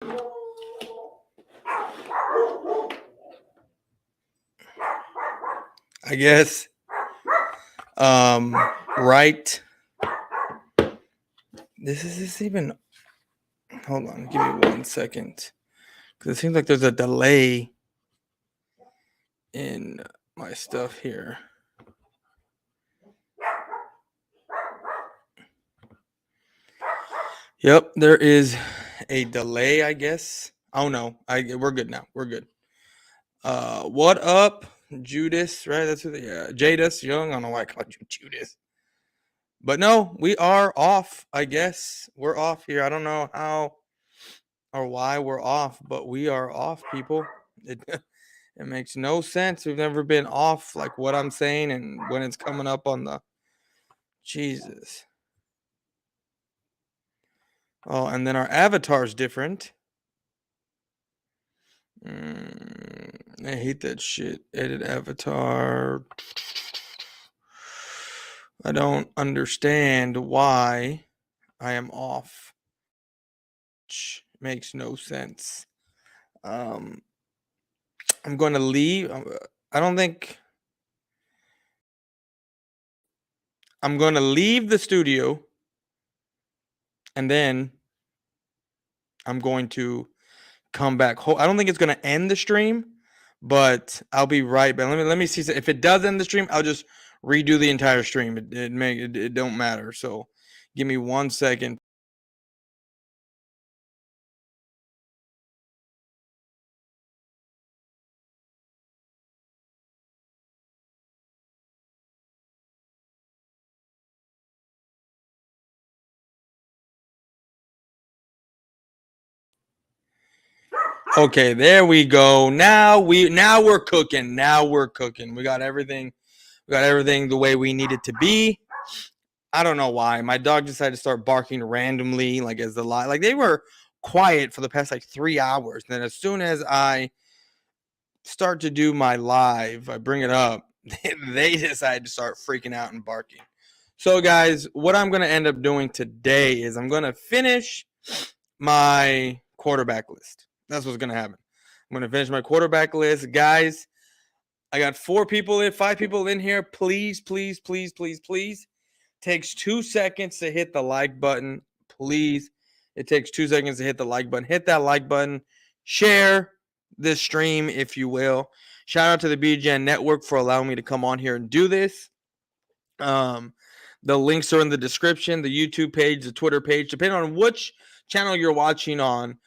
I guess. Right. This is this even. Hold on, give me 1 second, because it seems like there's a delay in my stuff here. Yep, there is a delay, I guess. Oh no, we're good now. We're good. What up, Judas? Right, that's who Jadis Young. I don't know why I called you Judas, but no, we are off. I guess we're off here. I don't know how or why we're off, but we are off, people. It it makes no sense. We've never been off like what I'm saying, and when it's coming up on the Jesus. Oh, and then our avatar's different. I hate that shit. Edit avatar. I don't understand why I am off. Makes no sense. I'm going to leave. I don't think I'm going to leave the studio, and then I'm going to come back. I don't think it's going to end the stream, but I'll be right back. Let me see if it does end the stream. I'll just redo the entire stream. It don't matter. So give me 1 second. Okay, there we go. Now we're cooking. Now we're cooking. We got everything. We got everything the way we need it to be. I don't know why. My dog decided to start barking randomly, like as the live. Like they were quiet for the past like 3 hours. Then as soon as I start to do my live, I bring it up, they decide to start freaking out and barking. So guys, what I'm going to end up doing today is I'm going to finish my quarterback list. That's what's going to happen. I'm going to finish my quarterback list. Guys, I got 5 people in here. Please, please, please, please, please. Takes 2 seconds to hit the like button. Please. It takes 2 seconds to hit the like button. Hit that like button. Share this stream, if you will. Shout out to the BGN Network for allowing me to come on here and do this. The links are in the description, the YouTube page, the Twitter page, depending on which channel you're watching on.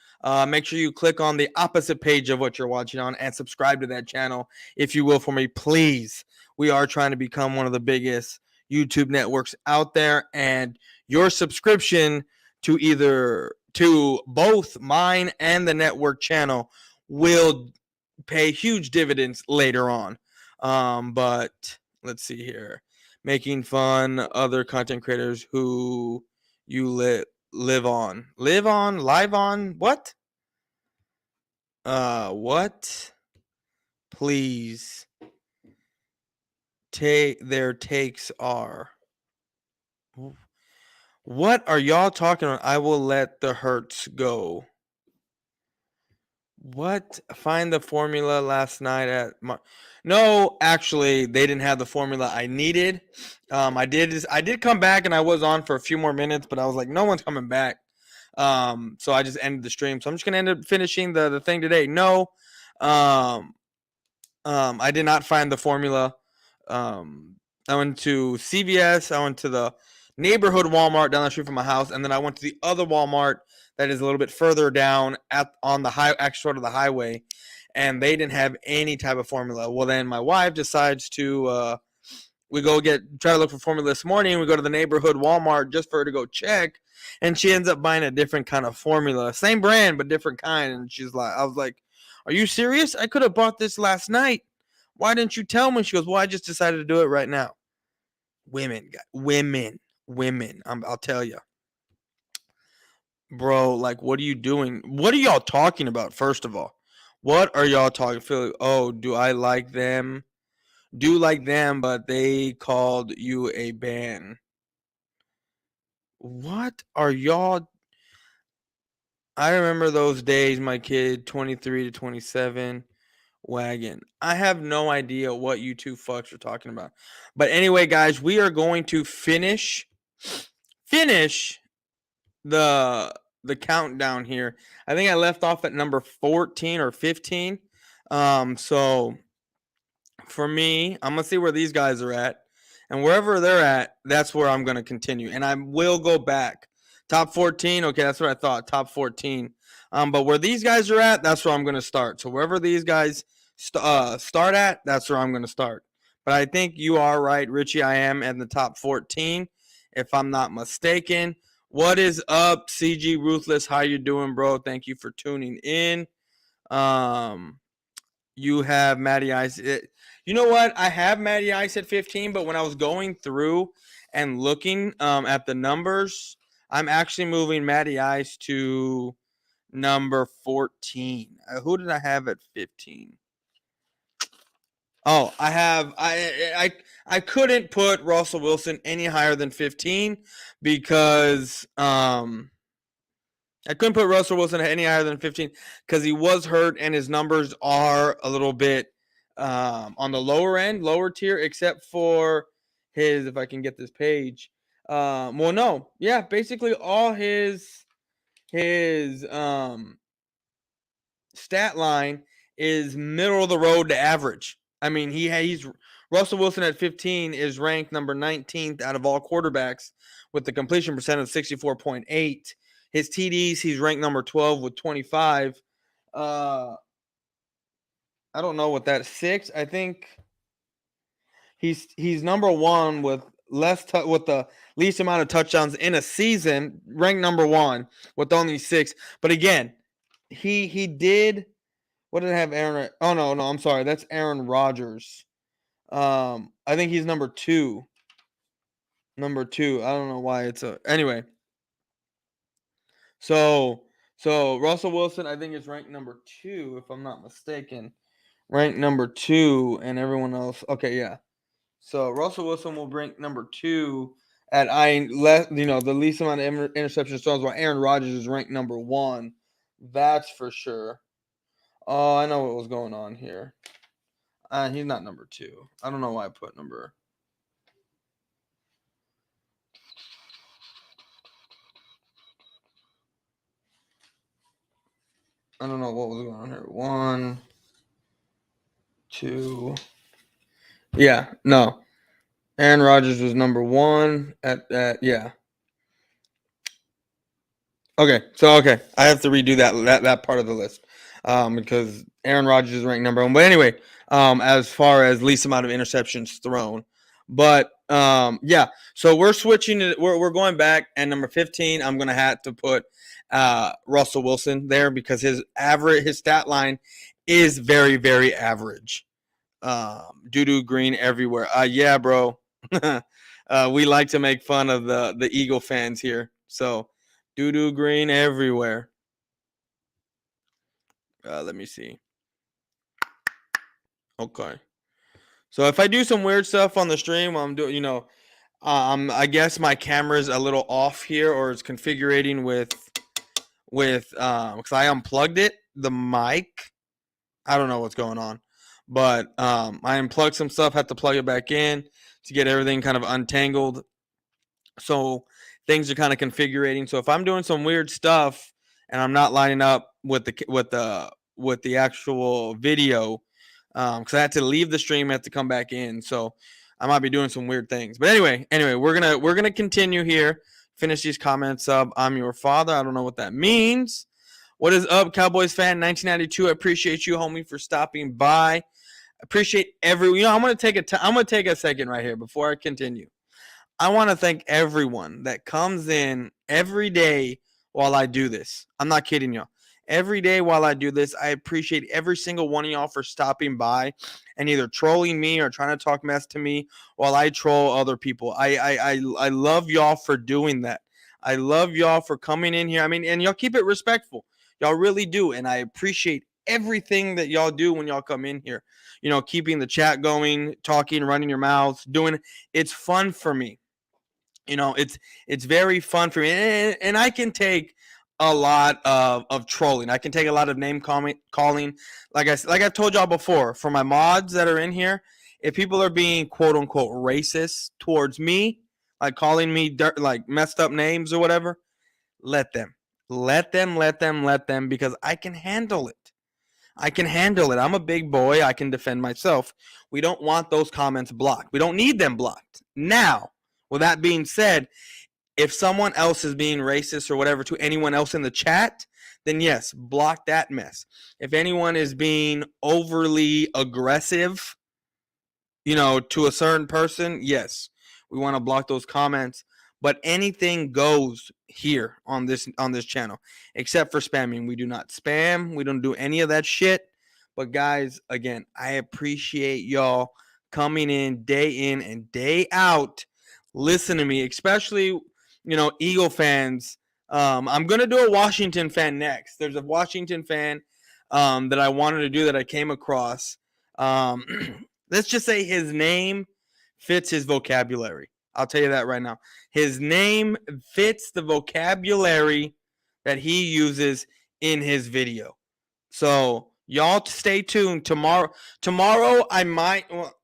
Make sure you click on the opposite page of what you're watching on and subscribe to that channel, if you will, for me, please. We are trying to become one of the biggest YouTube networks out there, and your subscription to both mine and the network channel will pay huge dividends later on. But let's see here. Making fun other content creators who you live on. What? What? Please. Their takes are. What are y'all talking about? I will let the hurts go. What? Find the formula last night at No, actually, they didn't have the formula I needed. I did come back and I was on for a few more minutes, but I was like, no one's coming back. So I just ended the stream. So I'm just gonna end up finishing the thing today. No, I did not find the formula. I went to CVS. I went to the neighborhood Walmart down the street from my house, and then I went to the other Walmart that is a little bit further down on the the highway, and they didn't have any type of formula. Well, then my wife decides to we try to look for formula this morning. We go to the neighborhood Walmart just for her to go check, and she ends up buying a different kind of formula, same brand but different kind. And I was like, "Are you serious? I could have bought this last night. Why didn't you tell me?" She goes, "Well, I just decided to do it right now." Women. I'll tell you. Bro, like, what are you doing? What are y'all talking about, first of all? What are y'all talking? Do I like them? Do like them, but they called you a ban. What are y'all? I remember those days, my kid, 23 to 27 wagon. I have no idea what you two fucks are talking about. But anyway, guys, we are going to finish the countdown here. I think I left off at number 14 or 15. So for me, I'm gonna see where these guys are at, and wherever they're at, that's where I'm gonna continue. And I will go back. Top 14, okay, that's what I thought. Top 14. But where these guys are at, that's where I'm gonna start. So wherever these guys start at, that's where I'm gonna start. But I think you are right, Richie. I am in the top 14, if I'm not mistaken. What is up, CG Ruthless? How you doing, bro? Thank you for tuning in. You have Matty Ice. You know what? I have Matty Ice at 15, but when I was going through and looking at the numbers, I'm actually moving Matty Ice to number 14. Who did I have at 15? Oh, I couldn't put Russell Wilson any higher than 15 because I couldn't put Russell Wilson any higher than 15 because he was hurt and his numbers are a little bit on the lower end, lower tier, except for his, if I can get this page. Well, no. Yeah, basically all his stat line is middle of the road to average. I mean, he's Russell Wilson at 15 is ranked number 19th out of all quarterbacks with the completion percent of 64.8. His TDs, he's ranked number 12 with 25. I don't know what that is. 6. I think he's number 1 with with the least amount of touchdowns in a season, ranked number 1 with only 6. But again, he did. What did I have Aaron? Oh no, I'm sorry. That's Aaron Rodgers. I think he's number 2. Number 2. I don't know why it's anyway. So Russell Wilson, I think, is ranked number 2, if I'm not mistaken. Ranked number 2, and everyone else. Okay, yeah. So Russell Wilson will rank number 2 at the least amount of interception throws, while Aaron Rodgers is ranked number 1. That's for sure. Oh, I know what was going on here. He's not number 2. I don't know why I put number. I don't know what was going on here. 1, 2. Yeah, no. Aaron Rodgers was number 1 at that. Yeah. Okay, I have to redo that part of the list because Aaron Rodgers is ranked number 1. But anyway, as far as least amount of interceptions thrown, but yeah. So we're switching. We're going back, and number 15, I'm gonna have to put Russell Wilson there because his stat line is very, very average. Doo-doo green everywhere. Yeah, bro. We like to make fun of the Eagle fans here. So doo-doo green everywhere. Let me see. Okay. So if I do some weird stuff on the stream, I'm doing, I guess my camera's a little off here, or it's configuring with because I unplugged the mic. I don't know what's going on, but I unplugged some stuff, had to plug it back in to get everything kind of untangled. So things are kind of configuring. So if I'm doing some weird stuff and I'm not lining up with the actual video, because I had to leave the stream, I had to come back in, so I might be doing some weird things. But anyway, we're gonna continue here. Finish these comments up. I'm your father. I don't know what that means. What is up, Cowboys fan 1992? I appreciate you, homie, for stopping by. Appreciate I'm gonna take a second right here before I continue. I want to thank everyone that comes in every day while I do this. I'm not kidding y'all. Every day while I do this, I appreciate every single one of y'all for stopping by and either trolling me or trying to talk mess to me while I troll other people. I love y'all for doing that. I love y'all for coming in here. I mean, and y'all keep it respectful. Y'all really do. And I appreciate everything that y'all do when y'all come in here. Keeping the chat going, talking, running your mouths, doing it. It's fun for me. It's very fun for me. And I can take a lot of trolling. I can take a lot of name calling. Like I've told y'all before, for my mods that are in here, if people are being quote unquote racist towards me, like calling me like messed up names or whatever, let them. Let them, because I can handle it. I can handle it. I'm a big boy. I can defend myself. We don't want those comments blocked. We don't need them blocked. Now, with that being said, if someone else is being racist or whatever to anyone else in the chat, then yes, block that mess. If anyone is being overly aggressive, to a certain person, yes, we want to block those comments. But anything goes here on this channel, except for spamming. We do not spam. We don't do any of that shit. But guys, again, I appreciate y'all coming in and day out. Listen to me, especially Eagle fans. I'm gonna do a Washington fan next. There's a Washington fan that I wanted to do that I came across. Let's just say his name fits his vocabulary. I'll tell you that right now. His name fits the vocabulary that he uses in his video. So y'all stay tuned. Tomorrow I might. Well,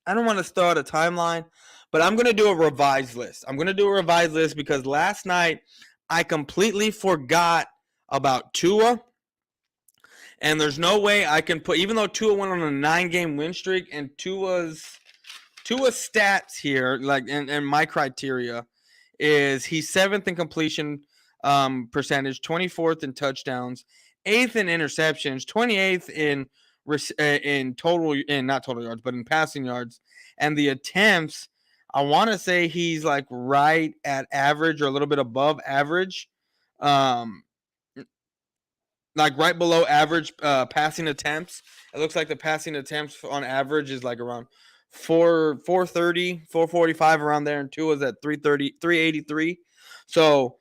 I don't want to start a timeline, but I'm gonna do a revised list. I'm gonna do a revised list because last night I completely forgot about Tua. And there's no way I can put, even though Tua went on a 9-game win streak, and Tua's stats here, like, and my criteria is he's 7th in completion percentage, 24th in touchdowns, 8th in interceptions, 28th in total, not total yards, but in passing yards, and the attempts. I want to say he's like right at average or a little bit above average, like right below average passing attempts. It looks like the passing attempts on average is like around 430, 445 around there, and Tua's at 330, 383. So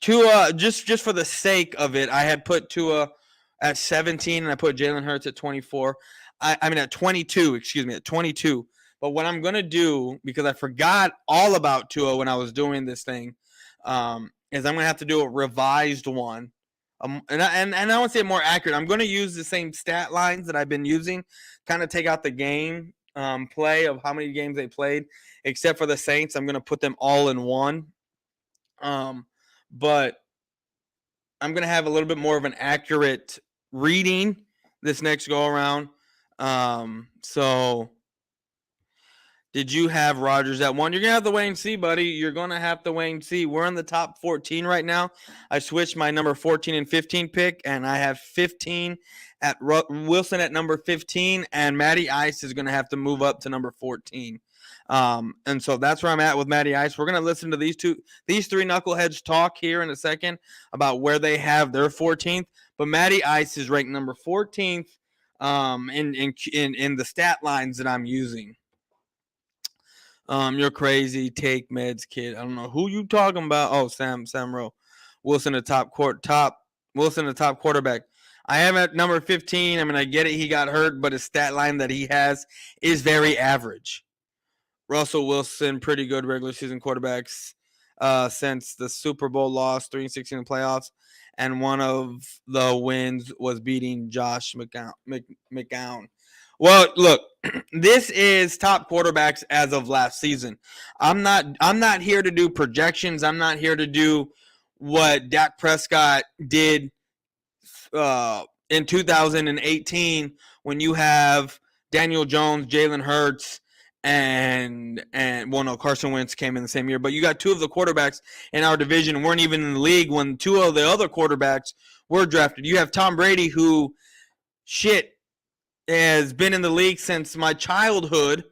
Tua, just for the sake of it, I had put Tua at 17 and I put Jalen Hurts at 24. I mean at 22, at 22. But what I'm gonna do, because I forgot all about Tua when I was doing this thing, is I'm gonna have to do a revised one. And I want to say more accurate. I'm going to use the same stat lines that I've been using, kind of take out the game play of how many games they played, except for the Saints. I'm going to put them all in one. But I'm going to have a little bit more of an accurate reading this next go around. So did you have Rodgers at 1? You're going to have to wait and see, buddy. You're going to have to wait and see. We're in the top 14 right now. I switched my number 14 and 15 pick, and I have 15 at Wilson at number 15, and Matty Ice is going to have to move up to number 14. And so that's where I'm at with Matty Ice. We're going to listen to these three knuckleheads talk here in a second about where they have their 14th. But Matty Ice is ranked number 14th in the stat lines that I'm using. You're crazy. Take meds, kid. I don't know who you talking about. Oh, Sam Rowe. Wilson, the top quarterback. I am at number 15. I mean, I get it. He got hurt, but his stat line that he has is very average. Russell Wilson, pretty good regular season quarterbacks since the Super Bowl loss, 3-16 in the playoffs, and one of the wins was beating Josh McCown. Well, look, this is top quarterbacks as of last season. I'm not here to do projections. I'm not here to do what Dak Prescott did in 2018 when you have Daniel Jones, Jalen Hurts, and Carson Wentz came in the same year. But you got two of the quarterbacks in our division weren't even in the league when two of the other quarterbacks were drafted. You have Tom Brady, who has been in the league since my childhood,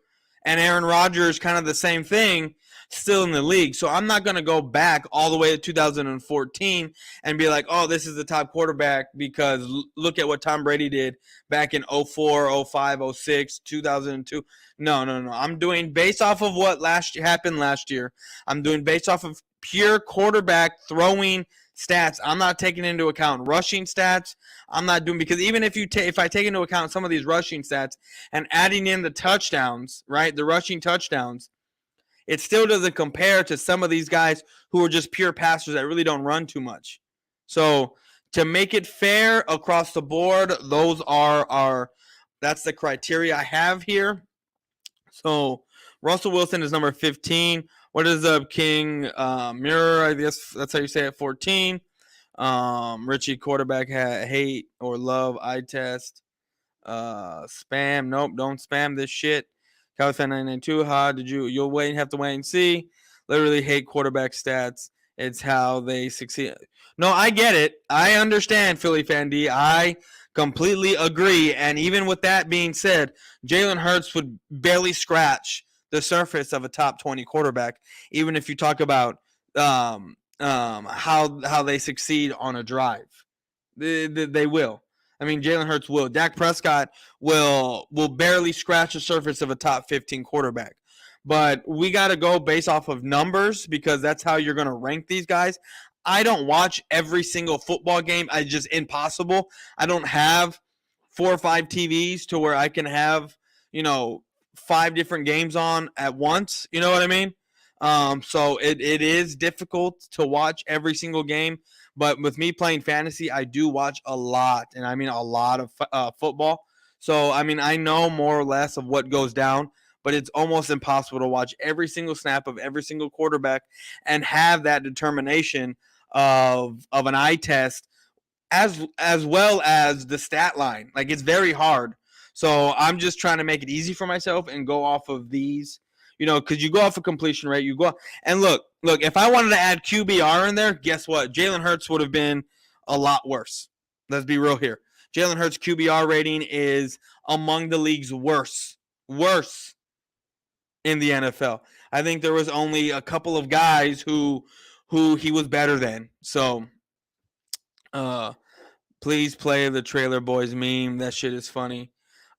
and Aaron Rodgers, kind of the same thing, still in the league. So I'm not going to go back all the way to 2014 and be like, oh, this is the top quarterback because look at what Tom Brady did back in 04, 05, 06, 2002. No. I'm doing based off of what happened last year. I'm doing based off of pure quarterback throwing stats. I'm not taking into account rushing stats. I'm not doing, because even if I take into account some of these rushing stats and adding in the touchdowns, right, the rushing touchdowns, it still doesn't compare to some of these guys who are just pure passers that really don't run too much. So to make it fair across the board, those are that's the criteria I have here. So Russell Wilson is number 15. What is up, King Mirror? I guess that's how you say it. 14. Richie quarterback hate or love eye test. Spam. Nope, don't spam this shit. Cowboys fan 992. How did you'll have to wait and see. Literally hate quarterback stats. It's how they succeed. No, I get it. I understand, Philly fan D. I completely agree. And even with that being said, Jalen Hurts would barely scratch the surface of a top 20 quarterback, even if you talk about how they succeed on a drive. They will. I mean, Jalen Hurts will. Dak Prescott will barely scratch the surface of a top 15 quarterback. But we got to go based off of numbers because that's how you're going to rank these guys. I don't watch every single football game. It's just impossible. I don't have 4 or 5 TVs to where I can have, 5 different games on at once. You know what I mean? So it is difficult to watch every single game. But with me playing fantasy, I do watch a lot, and I mean a lot of football. So, I mean, I know more or less of what goes down, but it's almost impossible to watch every single snap of every single quarterback and have that determination of an eye test as well as the stat line. Like, it's very hard. So I'm just trying to make it easy for myself and go off of these, because you go off of completion rate. You go and look. If I wanted to add QBR in there, guess what? Jalen Hurts would have been a lot worse. Let's be real here. Jalen Hurts' QBR rating is among the league's worst in the NFL. I think there was only a couple of guys who he was better than. So, please play the Trailer Boys meme. That shit is funny.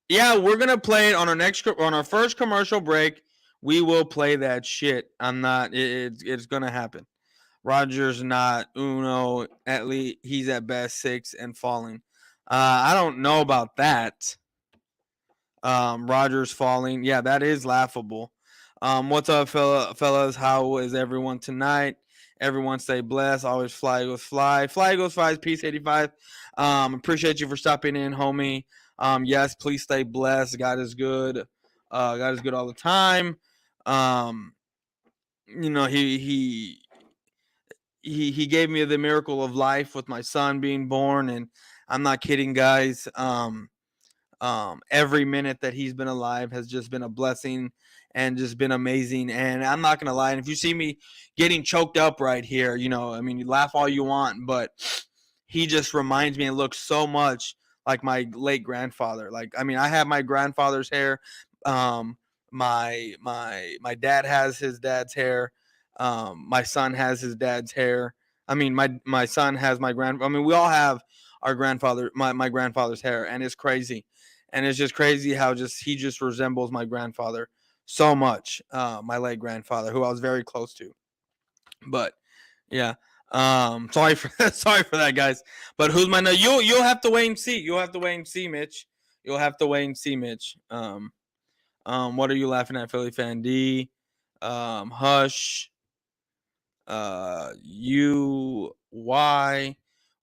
Yeah, we're gonna play it on our first commercial break. We will play that shit. It's gonna happen. Rodgers not uno. At least he's at best 6 and falling. I don't know about that. Rodgers falling. Yeah, that is laughable. What's up, fellas? How is everyone tonight? Everyone stay blessed. Always fly goes fly. Fly goes fly. Peace 85. Appreciate you for stopping in, homie. Yes, please stay blessed. God is good. God is good all the time. He gave me the miracle of life with my son being born, and I'm not kidding, guys. Every minute that he's been alive has just been a blessing and just been amazing. And I'm not gonna lie. And if you see me getting choked up right here, you laugh all you want, but he just reminds me and looks so much like my late grandfather. Like, I mean, I have my grandfather's hair. My dad has his dad's hair. My son has his dad's hair. I mean, my son has my grand. I mean, we all have our grandfather, my grandfather's hair, and it's crazy. And it's just crazy how he just resembles my grandfather so much. My late grandfather, who I was very close to. But yeah, sorry for that, guys. But who's my no? You'll have to wait and see. You'll have to wait and see, Mitch. You'll have to wait and see, Mitch. What are you laughing at, Philly fan D? Hush. Why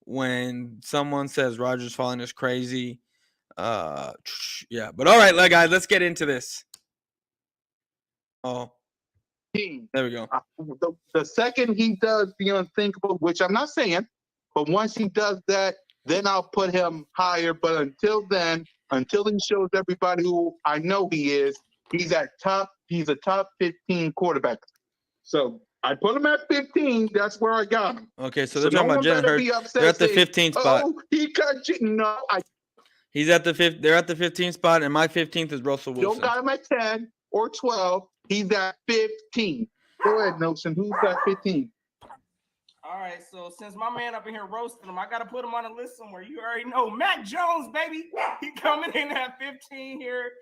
when someone says Rodgers falling is crazy. Yeah, but all right, guys, let's get into this. Oh, there we go. The second he does the unthinkable, which I'm not saying, but once he does that, then I'll put him higher. But until then, until he shows everybody who I know he is, he's a top 15 quarterback. So I put him at 15. That's where I got him. Okay, so they're talking about Jalen Hurts. They're at the 15th spot. Oh, he cut you. No, he's at the 5th. They're at the 15th spot, and my 15th is Russell Wilson. Don't got him at 10 or 12. He's at 15. Go ahead, Nelson. Who's at 15? All right, so since my man up in here roasting him, I got to put him on a list somewhere. You already know. Mac Jones, baby. He coming in at 15 here.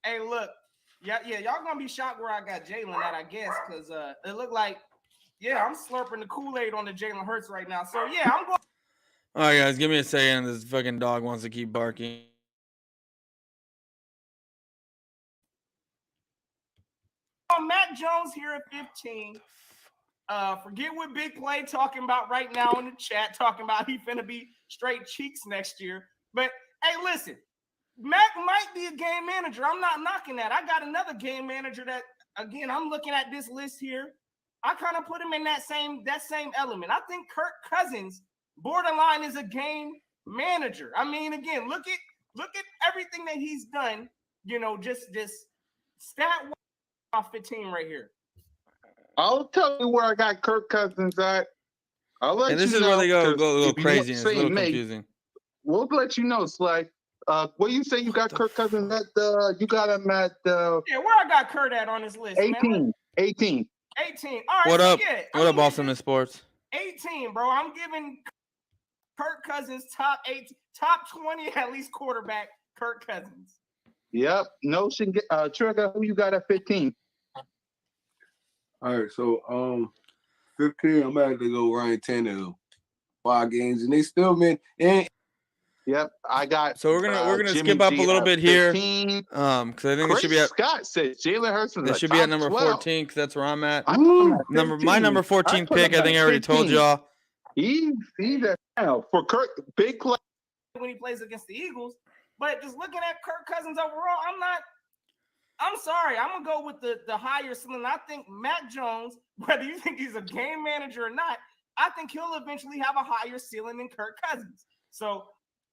Hey, look. Yeah, y'all going to be shocked where I got Jalen at, I guess, because it looked like, I'm slurping the Kool-Aid on the Jalen Hurts right now. So, I'm going. All right, guys, give me a second. This fucking dog wants to keep barking. Mac Jones here at 15. Forget what Big Play talking about right now in the chat, talking about he finna be straight cheeks next year. But hey, listen, Mac might be a game manager. I'm not knocking that. I got another game manager that, again, I'm looking at this list here. I kind of put him in that same element. I think Kirk Cousins borderline is a game manager. I mean, again, look at everything that he's done. You know, just stat off 15 right here. I'll tell you where I got Kirk Cousins at. I'll let this you is know. where they go a if little you crazy and it's a say little me, confusing. We'll let you know, Slay. What you say you got Kirk Cousins at? You got him at yeah, where I got Kurt at on this list, 18. man. 18. 18. All right. What so up? Yeah, What up, Awesome Sports? 18, bro. I'm giving Kirk Cousins top 20 at least quarterback. Kirk Cousins. Yep. Notion. Trigger. Who you got at 15? All right, so 15, I'm about to go Ryan Tannehill. 5 games, and they still and Yep, I got. So we're gonna Jimmy skip up G a little at bit here, 15. because I think Chris it should be at Scott said Jalen Hurts is that a should be at top number 12. 14 because that's where I'm at. I put him at My 15. number 14 put pick. him I think at I already told 15. y'all. He's at now for Kirk. Big play. When he plays against the Eagles, but just looking at Kirk Cousins overall, I'm sorry. I'm gonna go with the higher ceiling. I think Mac Jones, whether you think he's a game manager or not, I think he'll eventually have a higher ceiling than Kirk Cousins. So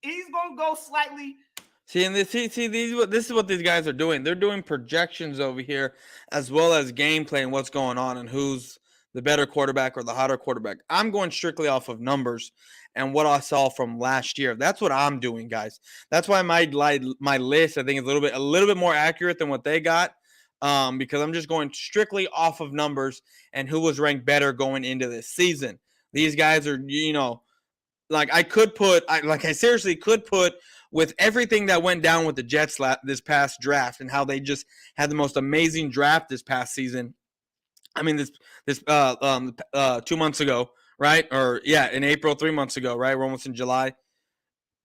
he's gonna go slightly. See, and this is what these guys are doing. They're doing projections over here, as well as gameplay and what's going on and who's the better quarterback or the hotter quarterback. I'm going strictly off of numbers and what I saw from last year. That's what I'm doing, guys. That's why my list I think is a little bit more accurate than what they got, because I'm just going strictly off of numbers and who was ranked better going into this season. These guys are, like I seriously could put with everything that went down with the Jets this past draft and how they just had the most amazing draft this past season. I mean, this 2 months ago, right? Or in April, 3 months ago, right? We're almost in July.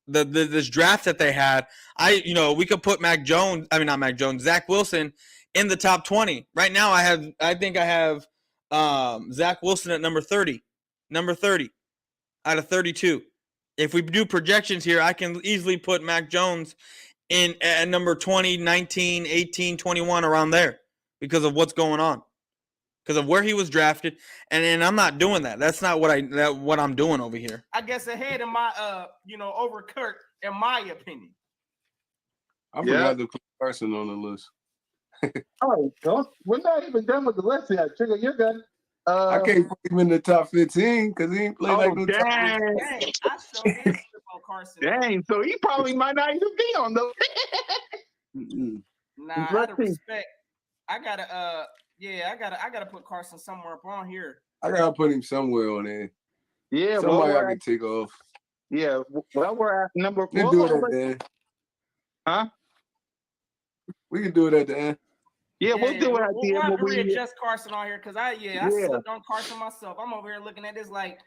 This draft that they had, we could put Zach Wilson in the top 20. Right now, I think I have Zach Wilson at number 30 out of 32. If we do projections here, I can easily put Mac Jones in at number 20, 19, 18, 21, around there because of what's going on. Because of where he was drafted, and I'm not doing that. That's not what I'm doing over here. I guess ahead of my over Kirk, in my opinion. I forgot to put Carson on the list. Oh, we're not even done with the list yet. Trigger, you're good. I can't put him in the top 15 because he ain't played like no top 15. Dang, I showed this on Carson. Dang, so he probably might not even be on the Nah, out of respect, I gotta put Carson somewhere up on here. I gotta put him somewhere on there. Yeah, somebody I can take off. Yeah, well, we're at number. We can do it at the end. Huh? We can do it at the end. Yeah, we'll do it at the end. We'll readjust Carson on here because I slipped on Carson myself. I'm over here looking at this like.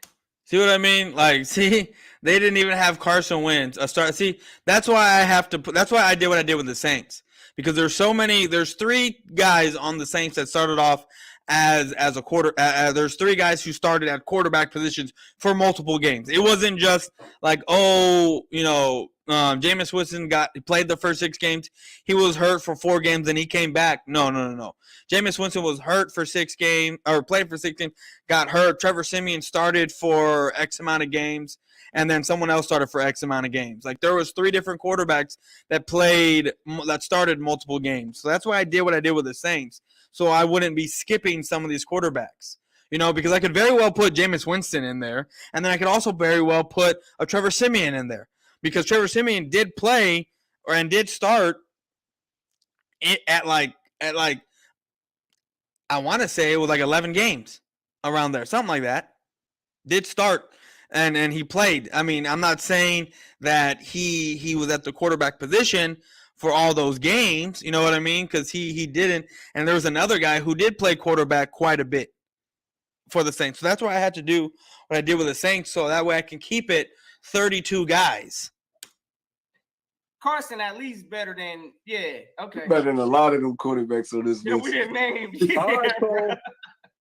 See what I mean? Like, see, they didn't even have Carson Wentz a start. See, that's why I have to. That's why I did what I did with the Saints, because there's 3 guys on the Saints that started off as a quarter. There's 3 guys who started at quarterback positions for multiple games. It wasn't just like, Jameis Winston played the first 6 games. He was hurt for 4 games and he came back. No. Jameis Winston was hurt for 6 games, or played for 6 games, got hurt. Trevor Siemian started for X amount of games, and then someone else started for X amount of games. Like, there was 3 different quarterbacks that started multiple games. So that's why I did what I did with the Saints, so I wouldn't be skipping some of these quarterbacks. Because I could very well put Jameis Winston in there, and then I could also very well put a Trevor Siemian in there, because Trevor Siemian did play and did start at I want to say it was like 11 games around there, something like that. Did start and he played. I mean, I'm not saying that he was at the quarterback position for all those games, you know what I mean? Because he didn't. And there was another guy who did play quarterback quite a bit for the Saints. So that's why I had to do what I did with the Saints, so that way I can keep it 32 guys. Carson at least better than okay. Better than a lot of them quarterbacks on this list. We didn't name. All right, so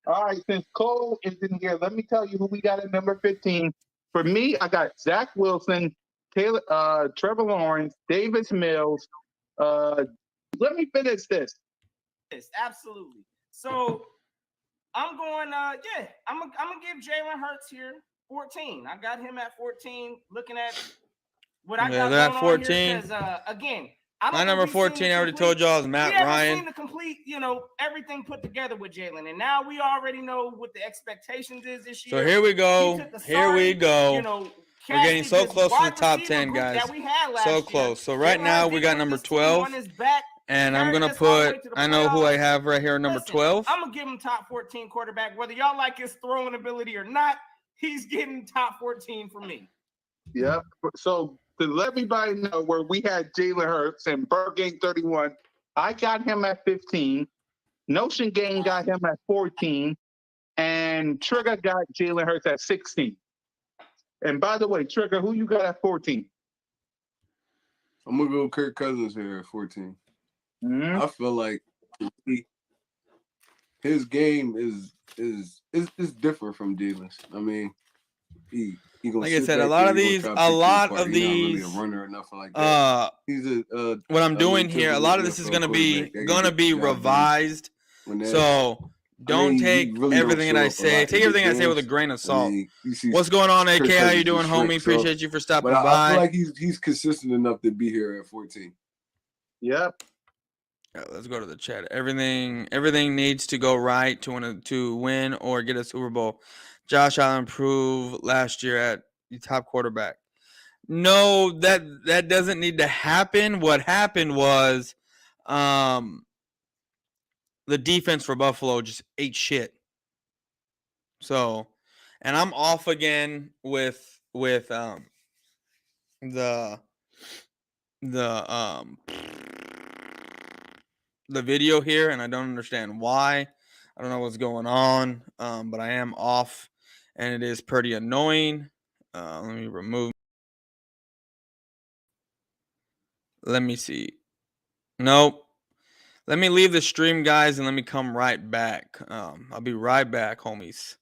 All right, since Cole isn't here, let me tell you who we got at number 15. For me, I got Zach Wilson, Trevor Lawrence, Davis Mills. Let me finish this. Yes, absolutely. So I'm going. Yeah, I'm gonna give Jalen Hurts here 14. I got him at 14. Looking at what I got they're at going 14. on here, because again, I don't My think number we've seen 14, I already told y'all, is Matt we haven't Ryan. seen the complete, everything put together with Jalen, and now we already know what the expectations is this year. So here we go. He took the Here we go. We're getting casted so this close to the wide top receiver 10, group guys. that we had last So year. close. So right Jalen now Hurts we did got put number this team 12. on his back. And I'm Carried going to us all the way put, to the I know who I playoffs. have right here, number Listen, 12. I'm going to give him top 14 quarterback. Whether y'all like his throwing ability or not, he's getting top 14 for me. Yep. So to let everybody know where we had Jalen Hurts and Bird Gang 31, I got him at 15. Notion Gang got him at 14. And Trigger got Jalen Hurts at 16. And by the way, Trigger, who you got at 14? I'm gonna go Kirk Cousins here at 14. Mm-hmm. I feel like his game is different from Jalen's. I mean, he gonna Like I sit said, back a lot there, of he gonna these, try to a pick you lot apart. of He's not really a these, runner or nothing like that. He's what I'm doing here, a lot of legitimate this is NFL going to be quarterback that can get the job done. revised. When that, So don't he take really don't everything that show I up a say. lot Take in big everything I say with a games. grain of I salt. mean, you see What's going on, AK? Kirk How Cousins you doing, just homie? shrink, so- Appreciate you for stopping But I by. feel like he's consistent enough to be here at 14. Yep. Let's go to the chat. Everything needs to go right to win or get a Super Bowl. Josh Allen proved last year at the top quarterback. No, that doesn't need to happen. What happened was, the defense for Buffalo just ate shit. So, and I'm off again with the video here, and I don't understand why. I don't know what's going on, but I am off, and it is pretty annoying. Let me remove. Let me see. Nope. Let me leave the stream, guys, and let me come right back. I'll be right back, homies.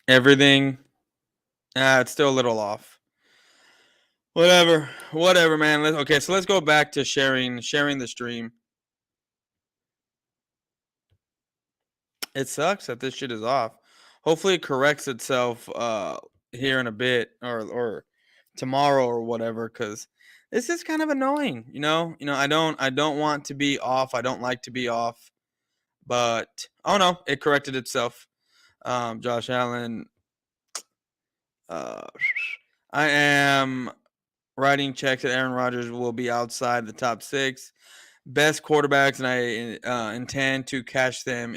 Everything. It's still a little off. Whatever, man. Okay, so let's go back to sharing the stream. It sucks that this shit is off. Hopefully it corrects itself here in a bit or tomorrow or whatever, because this is kind of annoying. I don't want to be off. I don't like to be off. But oh no, it corrected itself. Josh Allen. I am writing checks that Aaron Rodgers will be outside the top 6 best quarterbacks, and I intend to cash them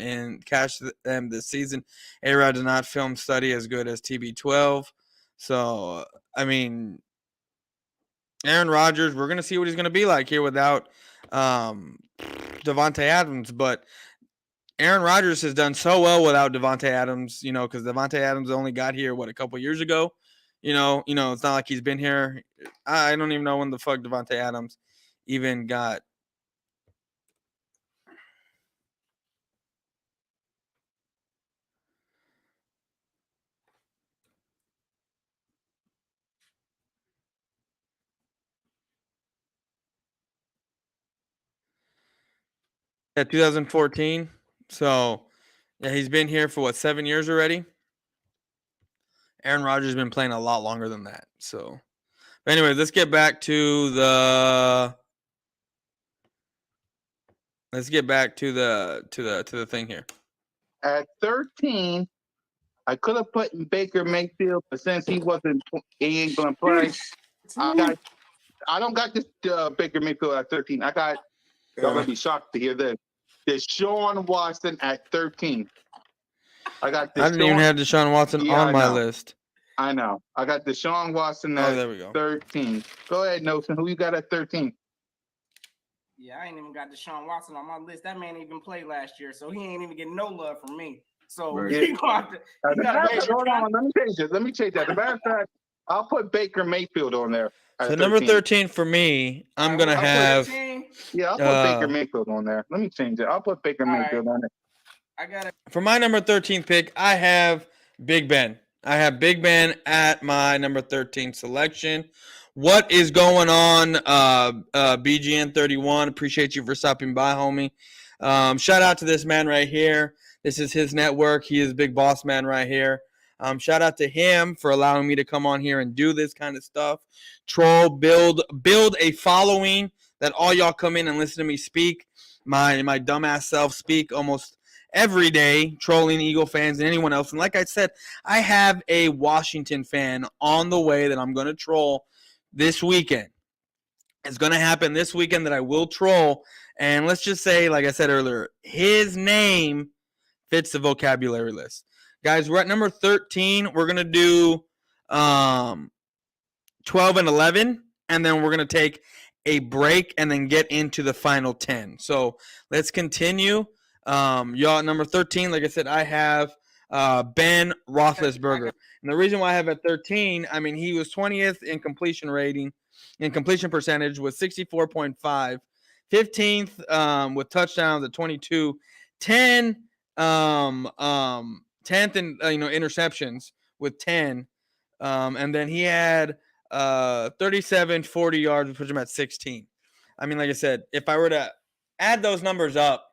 this season. A-Rod did not film study as good as TB12. So, I mean, Aaron Rodgers, we're going to see what he's going to be like here without Devontae Adams. But Aaron Rodgers has done so well without Devontae Adams, because Devontae Adams only got here, a couple years ago. It's not like he's been here. I don't even know when the fuck Devontae Adams even got. Yeah, 2014. So, yeah, he's been here for 7 years already. Aaron Rodgers has been playing a lot longer than that. So, but anyways, let's get back to the thing here. At 13, I could have put in Baker Mayfield, but since he ain't gonna play, I don't got this Baker Mayfield at 13. I got, y'all gonna be shocked to hear this. Deshaun Watson at 13. I didn't even have Deshaun Watson on my list. I know. I got Deshaun Watson at there we go. 13. Go ahead, Notion. Who you got at 13? Yeah, I ain't even got Deshaun Watson on my list. That man even played last year, so he ain't even getting no love from me. So Right. he gonna have to. As He a gotta matter go of fact, hold try- on, let me change it. Let me change that. As a matter of fact, I'll put Baker Mayfield on there. At So number 13. 13 for me, I'm gonna All right, have 13. Yeah, I'll put Baker Mayfield on there. Let me change it. I'll put Baker All Mayfield on there. I got it. for my number 13 pick. I have Big Ben. I have Big Ben at my number 13 selection. What is going on, BGN31? Appreciate you for stopping by, homie. Shout out to this man right here. This is his network. He is big boss man right here. Shout out to him for allowing me to come on here and do this kind of stuff. Troll, build a following that all y'all come in and listen to me speak. My dumbass self speak almost every day, trolling Eagle fans and anyone else. And like I said, I have a Washington fan on the way that I'm going to troll this weekend. It's going to happen this weekend that I will troll. And let's just say, like I said earlier, his name fits the vocabulary list. Guys, we're at number 13. We're going to do 12 and 11, and then we're going to take a break and then get into the final 10. So let's continue. Y'all, at number 13, like I said, I have Ben Roethlisberger. And the reason why I have at 13, I mean, he was 20th in completion percentage with 64.5, 15th with touchdowns at 22, 10th in interceptions with 10, and then he had 37, 40 yards, which puts him at 16. I mean, like I said, if I were to add those numbers up,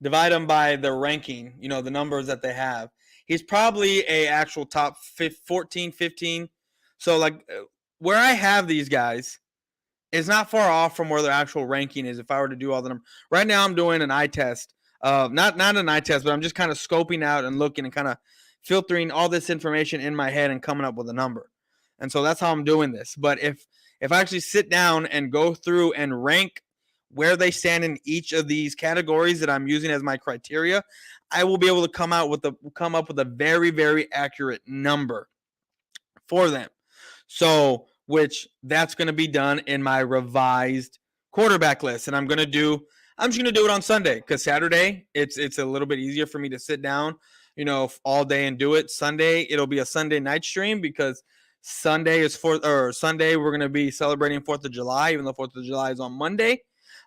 divide them by the ranking, the numbers that they have, he's probably a actual top 14, 15. So, like, where I have these guys is not far off from where their actual ranking is if I were to do all the numbers. Right now, I'm doing an eye test. Not an eye test, but I'm just kind of scoping out and looking and kind of filtering all this information in my head and coming up with a number. And so that's how I'm doing this. But if I actually sit down and go through and rank where they stand in each of these categories that I'm using as my criteria, I will be able to come up with a very, very accurate number for them. So, which that's going to be done in my revised quarterback list. And I'm just going to do it on Sunday, because Saturday it's a little bit easier for me to sit down, all day and do it. Sunday, it'll be a Sunday night stream, because Sunday we're going to be celebrating 4th of July, even though 4th of July is on Monday.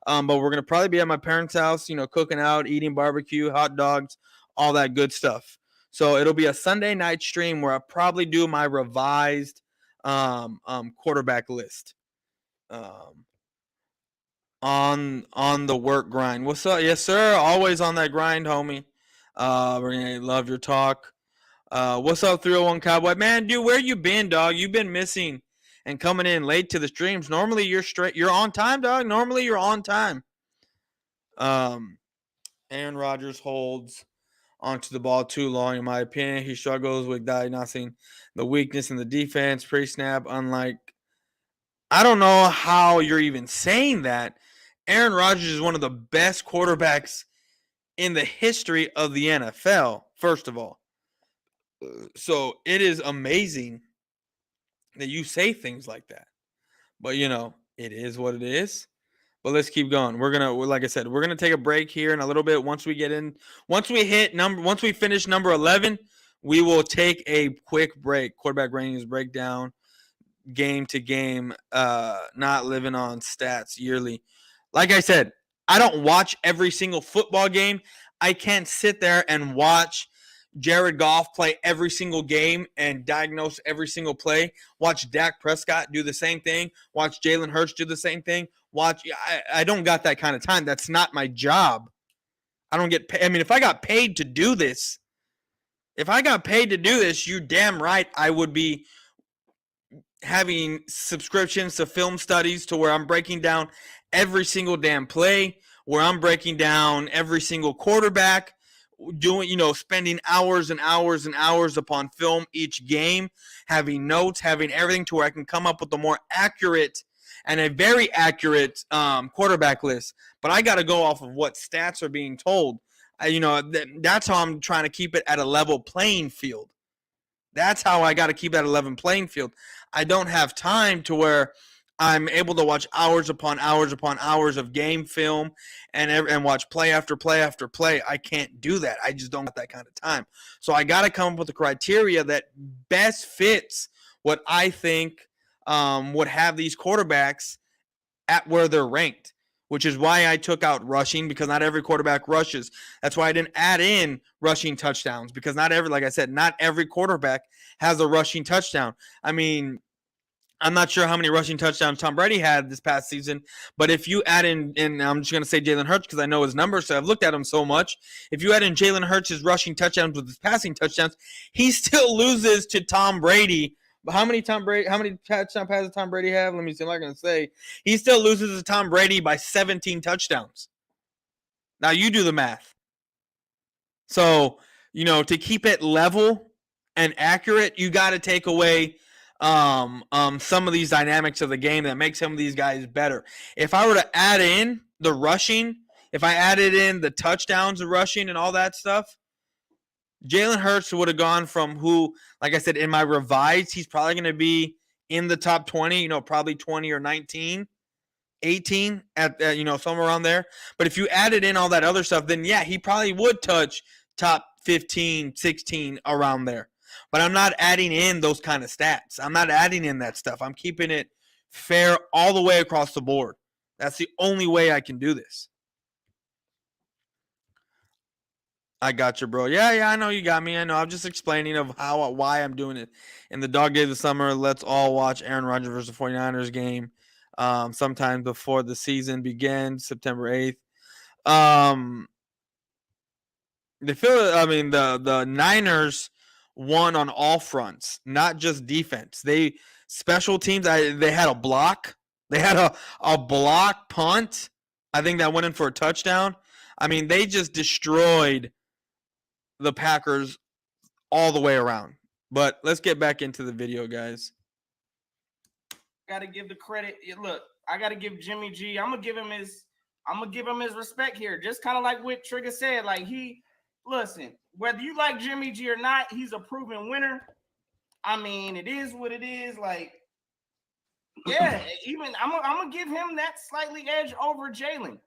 But we're going to probably be at my parents' house, cooking out, eating barbecue, hot dogs, all that good stuff. So it'll be a Sunday night stream where I probably do my revised quarterback list on the work grind. What's up? Yes, sir. Always on that grind, homie. We're going to love your talk. What's up, 301 Cowboy? Man, dude, where you been, dog? You've been missing and coming in late to the streams. Normally you're on time, dog. Normally you're on time. Aaron Rodgers holds onto the ball too long, in my opinion. He struggles with diagnosing the weakness in the defense pre-snap. Unlike, I don't know how you're even saying that. Aaron Rodgers is one of the best quarterbacks in the history of the NFL, first of all. So it is amazing that you say things like that. But, it is what it is. But let's keep going. Like I said, we're going to take a break here in a little bit. Once we finish number 11, we will take a quick break. Quarterback rankings breakdown, game to game, not living on stats yearly. Like I said, I don't watch every single football game. I can't sit there and watch Jared Goff play every single game and diagnose every single play. Watch Dak Prescott do the same thing. Watch Jalen Hurts do the same thing. I don't got that kind of time. That's not my job. I don't get paid. I mean, if I got paid to do this, you're damn right I would be having subscriptions to film studies to where I'm breaking down every single damn play, where I'm breaking down every single quarterback, spending hours and hours and hours upon film each game, having notes, having everything to where I can come up with a more accurate and a very accurate quarterback list. But I got to go off of what stats are being told. That's how I'm trying to keep it at a level playing field. That's how I got to keep that 11 playing field. I don't have time to where I'm able to watch hours upon hours upon hours of game film and watch play after play after play. I can't do that. I just don't have that kind of time. So I got to come up with a criteria that best fits what I think would have these quarterbacks at where they're ranked, which is why I took out rushing, because not every quarterback rushes. That's why I didn't add in rushing touchdowns, because like I said, not every quarterback has a rushing touchdown. I mean, I'm not sure how many rushing touchdowns Tom Brady had this past season, but if you add in, and I'm just going to say Jalen Hurts because I know his numbers, so I've looked at him so much. If you add in Jalen Hurts' rushing touchdowns with his passing touchdowns, he still loses to Tom Brady. How many touchdown passes Tom Brady have? Let me see. I'm not going to say. He still loses to Tom Brady by 17 touchdowns. Now you do the math. So, to keep it level and accurate, you got to take away some of these dynamics of the game that make some of these guys better. If I were to add in the rushing, if I added in the touchdowns and rushing and all that stuff, Jalen Hurts would have gone from who, like I said, in my revised, he's probably going to be in the top 20, probably 20 or 19, 18 at somewhere around there. But if you added in all that other stuff, then yeah, he probably would touch top 15, 16 around there. But I'm not adding in those kind of stats. I'm not adding in that stuff. I'm keeping it fair all the way across the board. That's the only way I can do this. I got you, bro. Yeah, I know you got me. I know. I'm just explaining of why I'm doing it. In the dog days of the summer, let's all watch Aaron Rodgers versus 49ers game sometime before the season begins, September 8th. The Niners won on all fronts, not just defense. Special teams, they had a block. They had a block punt. I think that went in for a touchdown. I mean, they just destroyed the Packers all the way around. But let's get back into the video, guys. Got to give the credit. Look, I got to give Jimmy G. I'm gonna give him his respect here. Just kind of like what Trigger said. Like listen, whether you like Jimmy G or not, he's a proven winner. I mean, it is what it is. Like, yeah, even I'm gonna give him that slightly edge over Jalen.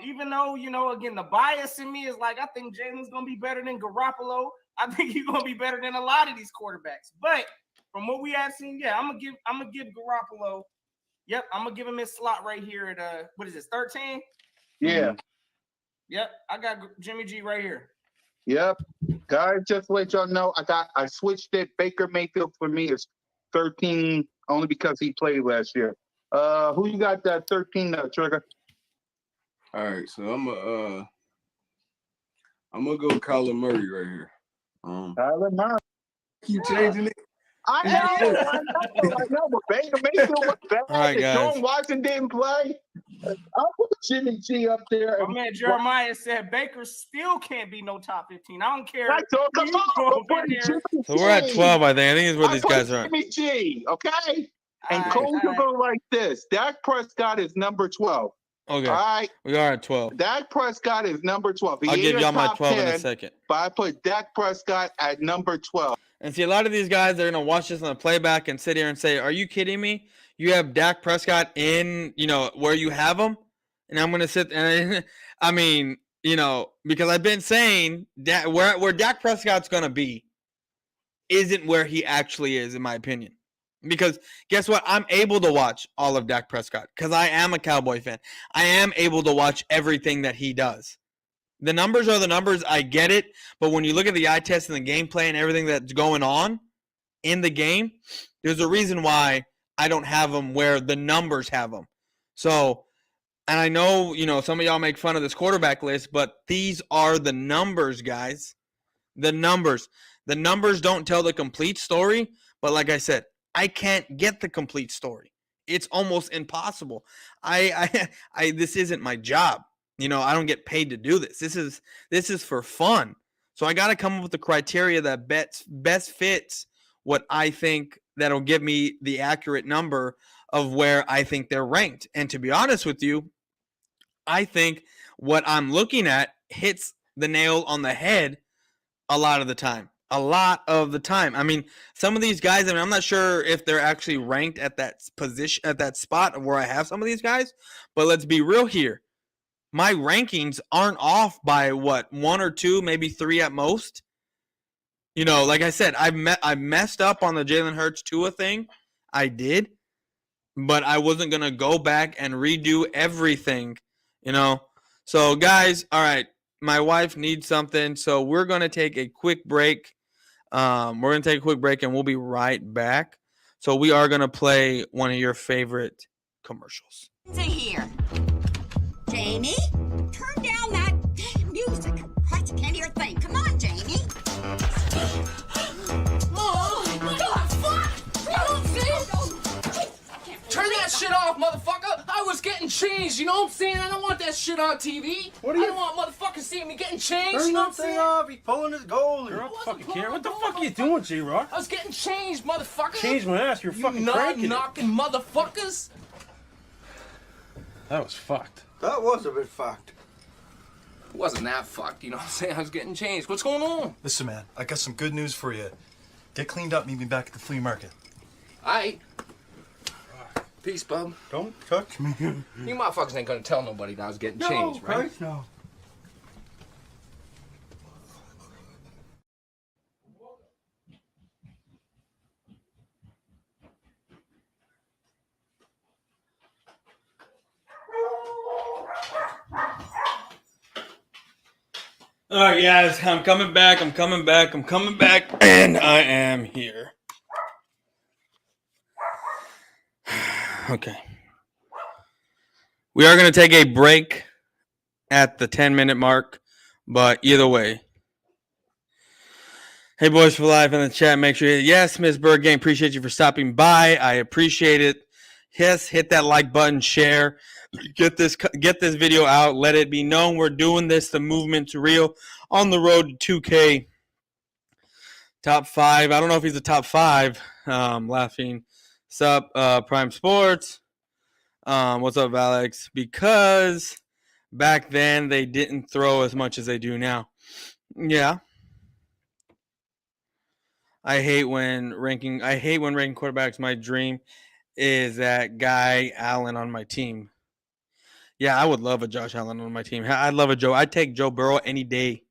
Even though, again, the bias in me is like, I think Jalen's going to be better than Garoppolo. I think he's going to be better than a lot of these quarterbacks. But from what we have seen, yeah, I'm going to give Garoppolo. Yep, I'm going to give him his slot right here at, 13? Yeah. Yep, I got Jimmy G right here. Yep. Guys, just to let y'all know, I switched it. Baker Mayfield for me is 13 only because he played last year. Who you got that 13 Trigger? All right, so I'm gonna go Kyler Murray right here. Kyler Murray. Keep changing it. I know, but Baker Mayfield was bad. All right, guys. John Watson didn't play. I'll put Jimmy G up there. My man Jeremiah said Baker still can't be no top 15. I don't care. Right, so come on, so we're at 12, I think. I think is where these guys are. Jimmy G, okay? And All Cole right. will go like this. Dak Prescott is number 12. Okay. All right. We are at 12. Dak Prescott is number 12. I'll give y'all my top 12 in 10, a second. But I put Dak Prescott at number 12. And see, a lot of these guys, they're going to watch this on the playback and sit here and say, are you kidding me? You have Dak Prescott in, where you have him? And I'm going to sit and I mean, because I've been saying that where Dak Prescott's going to be isn't where he actually is, in my opinion. Because guess what? I'm able to watch all of Dak Prescott because I am a Cowboy fan. I am able to watch everything that he does. The numbers are the numbers. I get it. But when you look at the eye test and the gameplay and everything that's going on in the game, there's a reason why I don't have them where the numbers have them. So, and I know, some of y'all make fun of this quarterback list, but these are the numbers, guys. The numbers. The numbers don't tell the complete story. But like I said, I can't get the complete story. It's almost impossible. This isn't my job. I don't get paid to do this. This is for fun. So I got to come up with the criteria that best fits what I think that'll give me the accurate number of where I think they're ranked. And to be honest with you, I think what I'm looking at hits the nail on the head a lot of the time. a lot of the time. I mean, some of these guys, I mean, I'm not sure if they're actually ranked at that position, at that spot where I have some of these guys, but let's be real here. My rankings aren't off by what, 1 or 2, maybe 3 at most. You know, like I said, I messed up on the Jalen Hurts Tua thing. I did, but I wasn't going to go back and redo everything, you know. So, guys, all right, my wife needs something, so we're going to take a quick break. We're going to take a quick break, and we'll be right back. So we are going to play one of your favorite commercials. Here. Jamie, turn down that damn music. I can't hear a thing. Come on, Jamie. Turn that shit off, motherfucker! I was getting changed, you know what I'm saying? I don't want that shit on TV. I don't want motherfuckers seeing me getting changed, you know what I'm saying? Off. He's pulling his goal. I Fucking wasn't care. What the pulling fuck my are you doing, J-Rock? I was getting changed, motherfucker! Change my ass. You're fucking You cranking it. knocking motherfuckers! That was fucked. That was a bit fucked. It wasn't that fucked, you know what I'm saying? I was getting changed. What's going on? Listen, man, I got some good news for you. Get cleaned up, meet me back at the flea market. Aight. Peace, bub. Don't touch me. You motherfuckers ain't gonna tell nobody that I was getting changed, right? Christ, no. All right, guys, I'm coming back, and I am here. Okay. We are going to take a break at the 10-minute mark, but either way. Hey, Boyz4Life in the chat, make sure yes, Miss Bird Game, appreciate you for stopping by. I appreciate it. Yes, hit that like button, share. Get this video out. Let it be known we're doing this. The movement's real. On the road to 2K. Top 5. I don't know if he's a top 5. Laughing. Sup, Prime Sports. What's up, Alex? Because back then they didn't throw as much as they do now. Yeah. I hate when ranking quarterbacks. My dream is that guy Allen on my team. Yeah, I would love a Josh Allen on my team. I'd love a Joe. I'd take Joe Burrow any day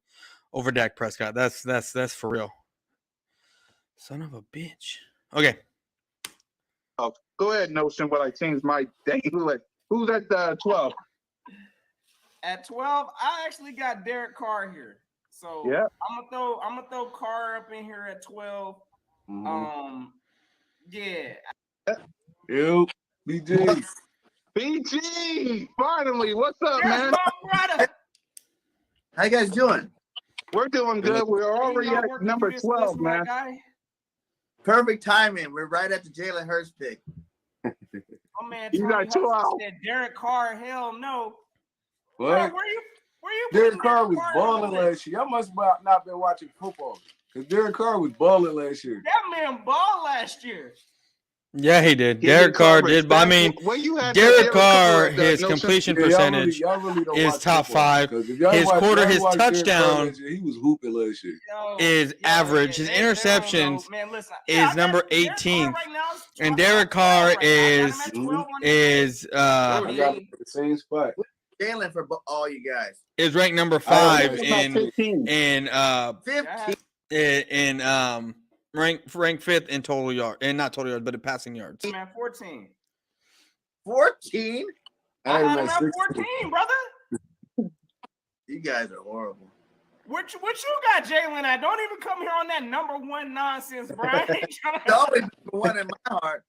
over Dak Prescott. That's for real. Son of a bitch. Okay. Oh, go ahead, Notion, while I change my day. Who's at 12? At 12, I actually got Derek Carr here. So yeah, I'm gonna throw Carr up in here at 12. Yeah. Yo, BJ. BG, finally, what's up, There's man? my brother. How you guys doing? We're doing good. We're already at Working number through this 12, list, my man. guy. Perfect timing. We're right at the Jalen Hurts pick. Oh man, You got 2 out. said Derek Carr. Hell no. What? Bro, where you Derek putting Carr was on balling this? last year. Y'all must have not been watching football. Because Derek Carr was balling last year. That man balled last year. Yeah, he did. Derek Carr did. But I mean, Derek Carr, his completion percentage is top 5. His touchdown he was hooping last year. is average. His interceptions is number 18. And Derek Carr is I got him at the same spot. Jalen for all you guys. is ranked number 5 15. in ranked 5th in total yard, and not total yards, but in passing yards. Man, 14. 14? I had him at 14, brother. You guys are horrible. What you got Jalen at? Don't even come here on that number 1 nonsense, Brian. He's always number 1 in my heart.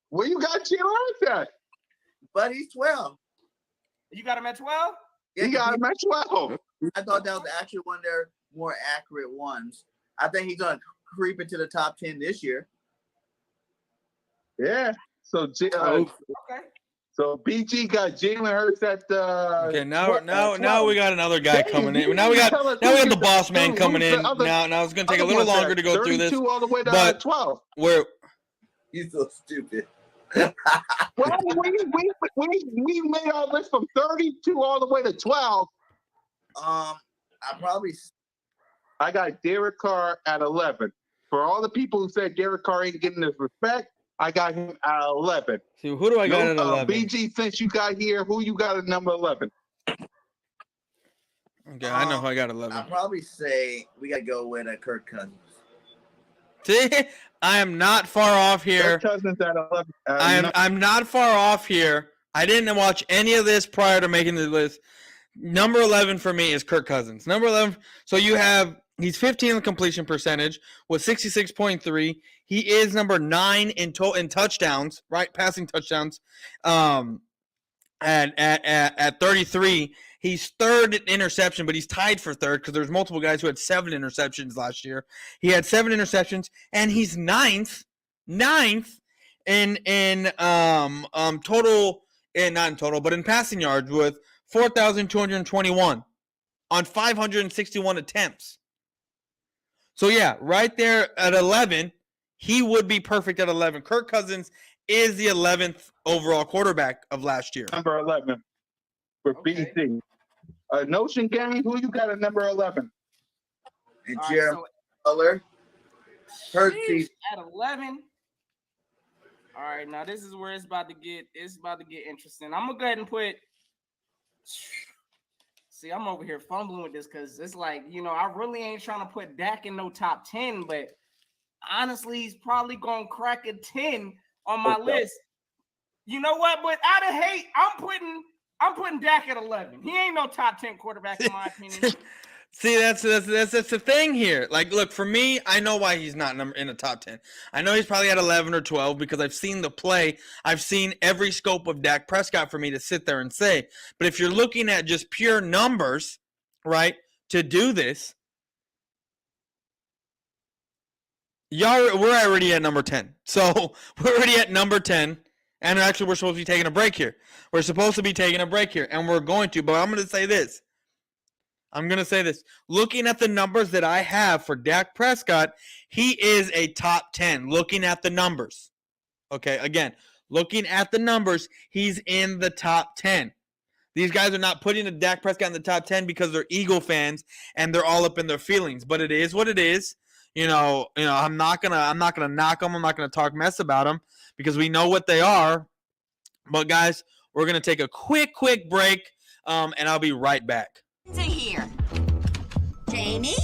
Where you got Jalen at? But he's 12. You got him at 12? You got him at 12. I thought that was actually one of their more accurate ones. I think he's going to creep into the top 10 this year. Yeah. So, Okay. so BG got Jalen Hurts at Okay, now we got another guy coming in. Now we got the boss man coming in. Now it's gonna take a little longer to go through this. All the way down but to 12. Where He's so stupid. Well, we made our list from 32 all the way to 12. I I got Derek Carr at 11. For all the people who said Derek Carr ain't getting his respect, I got him at 11. See, who do I got at 11? BG, since you got here, who you got at number 11? Okay, I know who I got at I'll 11. probably say we got to go with Kirk Cousins. See, I am not far off here. Kirk Cousins at 11. I'm not far off here. I didn't watch any of this prior to making the list. Number 11 for me is Kirk Cousins. Number 11. So you have he's 15 in completion percentage with 66.3. He is number 9 in touchdowns, right? Passing touchdowns. At 33. He's third in interception, but he's tied for third because there's multiple guys who had 7 interceptions last year. He had 7 interceptions, and he's ninth in total, and not in total, but in passing yards with 4,221 on 561 attempts. So yeah, right there at 11, he would be perfect at 11. Kirk Cousins is the 11th overall quarterback of last year. Number 11 for BC. Notion Gang, who you got at number 11? And All right, Jeremy so Butler. Hurt Chiefs season. at 11. All right, now this is where it's about to get interesting. I'm gonna go ahead and put. See, I'm over here fumbling with this because it's like, I really ain't trying to put Dak in no top 10, but honestly, he's probably gonna crack a 10 on my list. You know what? But out of hate, I'm putting Dak at 11. He ain't no top 10 quarterback in my opinion. See, that's the thing here. Like, look, for me, I know why he's not in the top 10. I know he's probably at 11 or 12 because I've seen the play. I've seen every scope of Dak Prescott for me to sit there and say. But if you're looking at just pure numbers, right, to do this, we're already at number 10. So we're already at number 10. And actually, we're supposed to be taking a break here. We're supposed to be taking a break here, and we're going to. But I'm going to say this. Looking at the numbers that I have for Dak Prescott, he is a top 10. Looking at the numbers. Okay, again, looking at the numbers, he's in the top 10. These guys are not putting the Dak Prescott in the top 10 because they're Eagle fans and they're all up in their feelings. But it is what it is. I'm not gonna knock them. I'm not gonna talk mess about them because we know what they are. But guys, we're gonna take a quick break, and I'll be right back. Here. Jamie,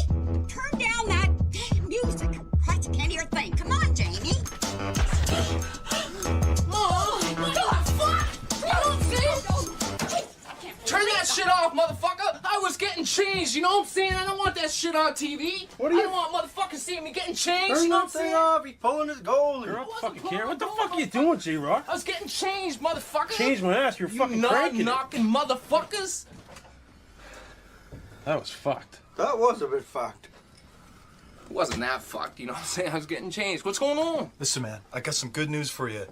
turn down that damn music. Christ, I can't hear a thing. Come on, Jamie. Oh, God, fuck! Turn that shit off, motherfucker! I was getting changed, you know what I'm saying? I don't want that shit on TV. I don't want motherfuckers seeing me getting changed, Turn you know what I'm that thing saying? off. He's pulling his goalie. You're up fucking care. What the fuck are you doing, J-Rock? I was getting changed, motherfucker. Change my ass. You're fucking you cranking it. knocking motherfuckers. That was fucked. That was a bit fucked. It wasn't that fucked, you know what I'm saying? I was getting changed. What's going on? Listen, man, I got some good news for you.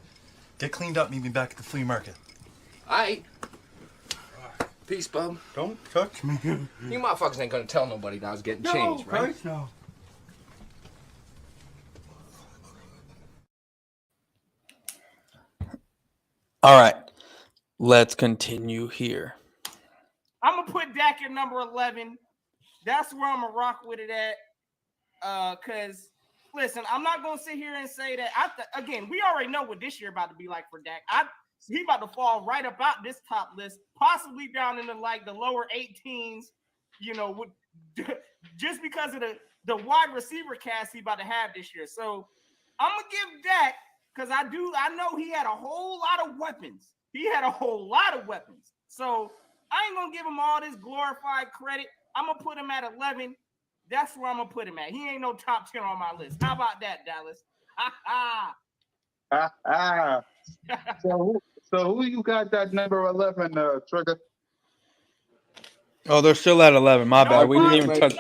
Get cleaned up, meet me back at the flea market. Aight. Peace, bub. Don't touch me. You motherfuckers ain't gonna tell nobody that I was getting changed, right? Christ, no. All right, let's continue here. I'm gonna put Dak at number 11. That's where I'm gonna rock with it at. Cause listen, I'm not gonna sit here and say that. Again, we already know what this year about to be like for Dak. He about to fall right about this top list, possibly down into like the lower 18s. With just because of the wide receiver cast he about to have this year. So I'm gonna give Dak because I know he had a whole lot of weapons. So I ain't gonna give him all this glorified credit. I'm gonna put him at 11. That's where I'm gonna put him at. He ain't no top 10 on my list. How about that, Dallas? So who you got that number 11, Trigger? Oh, they're still at 11. My bad. We didn't even touch.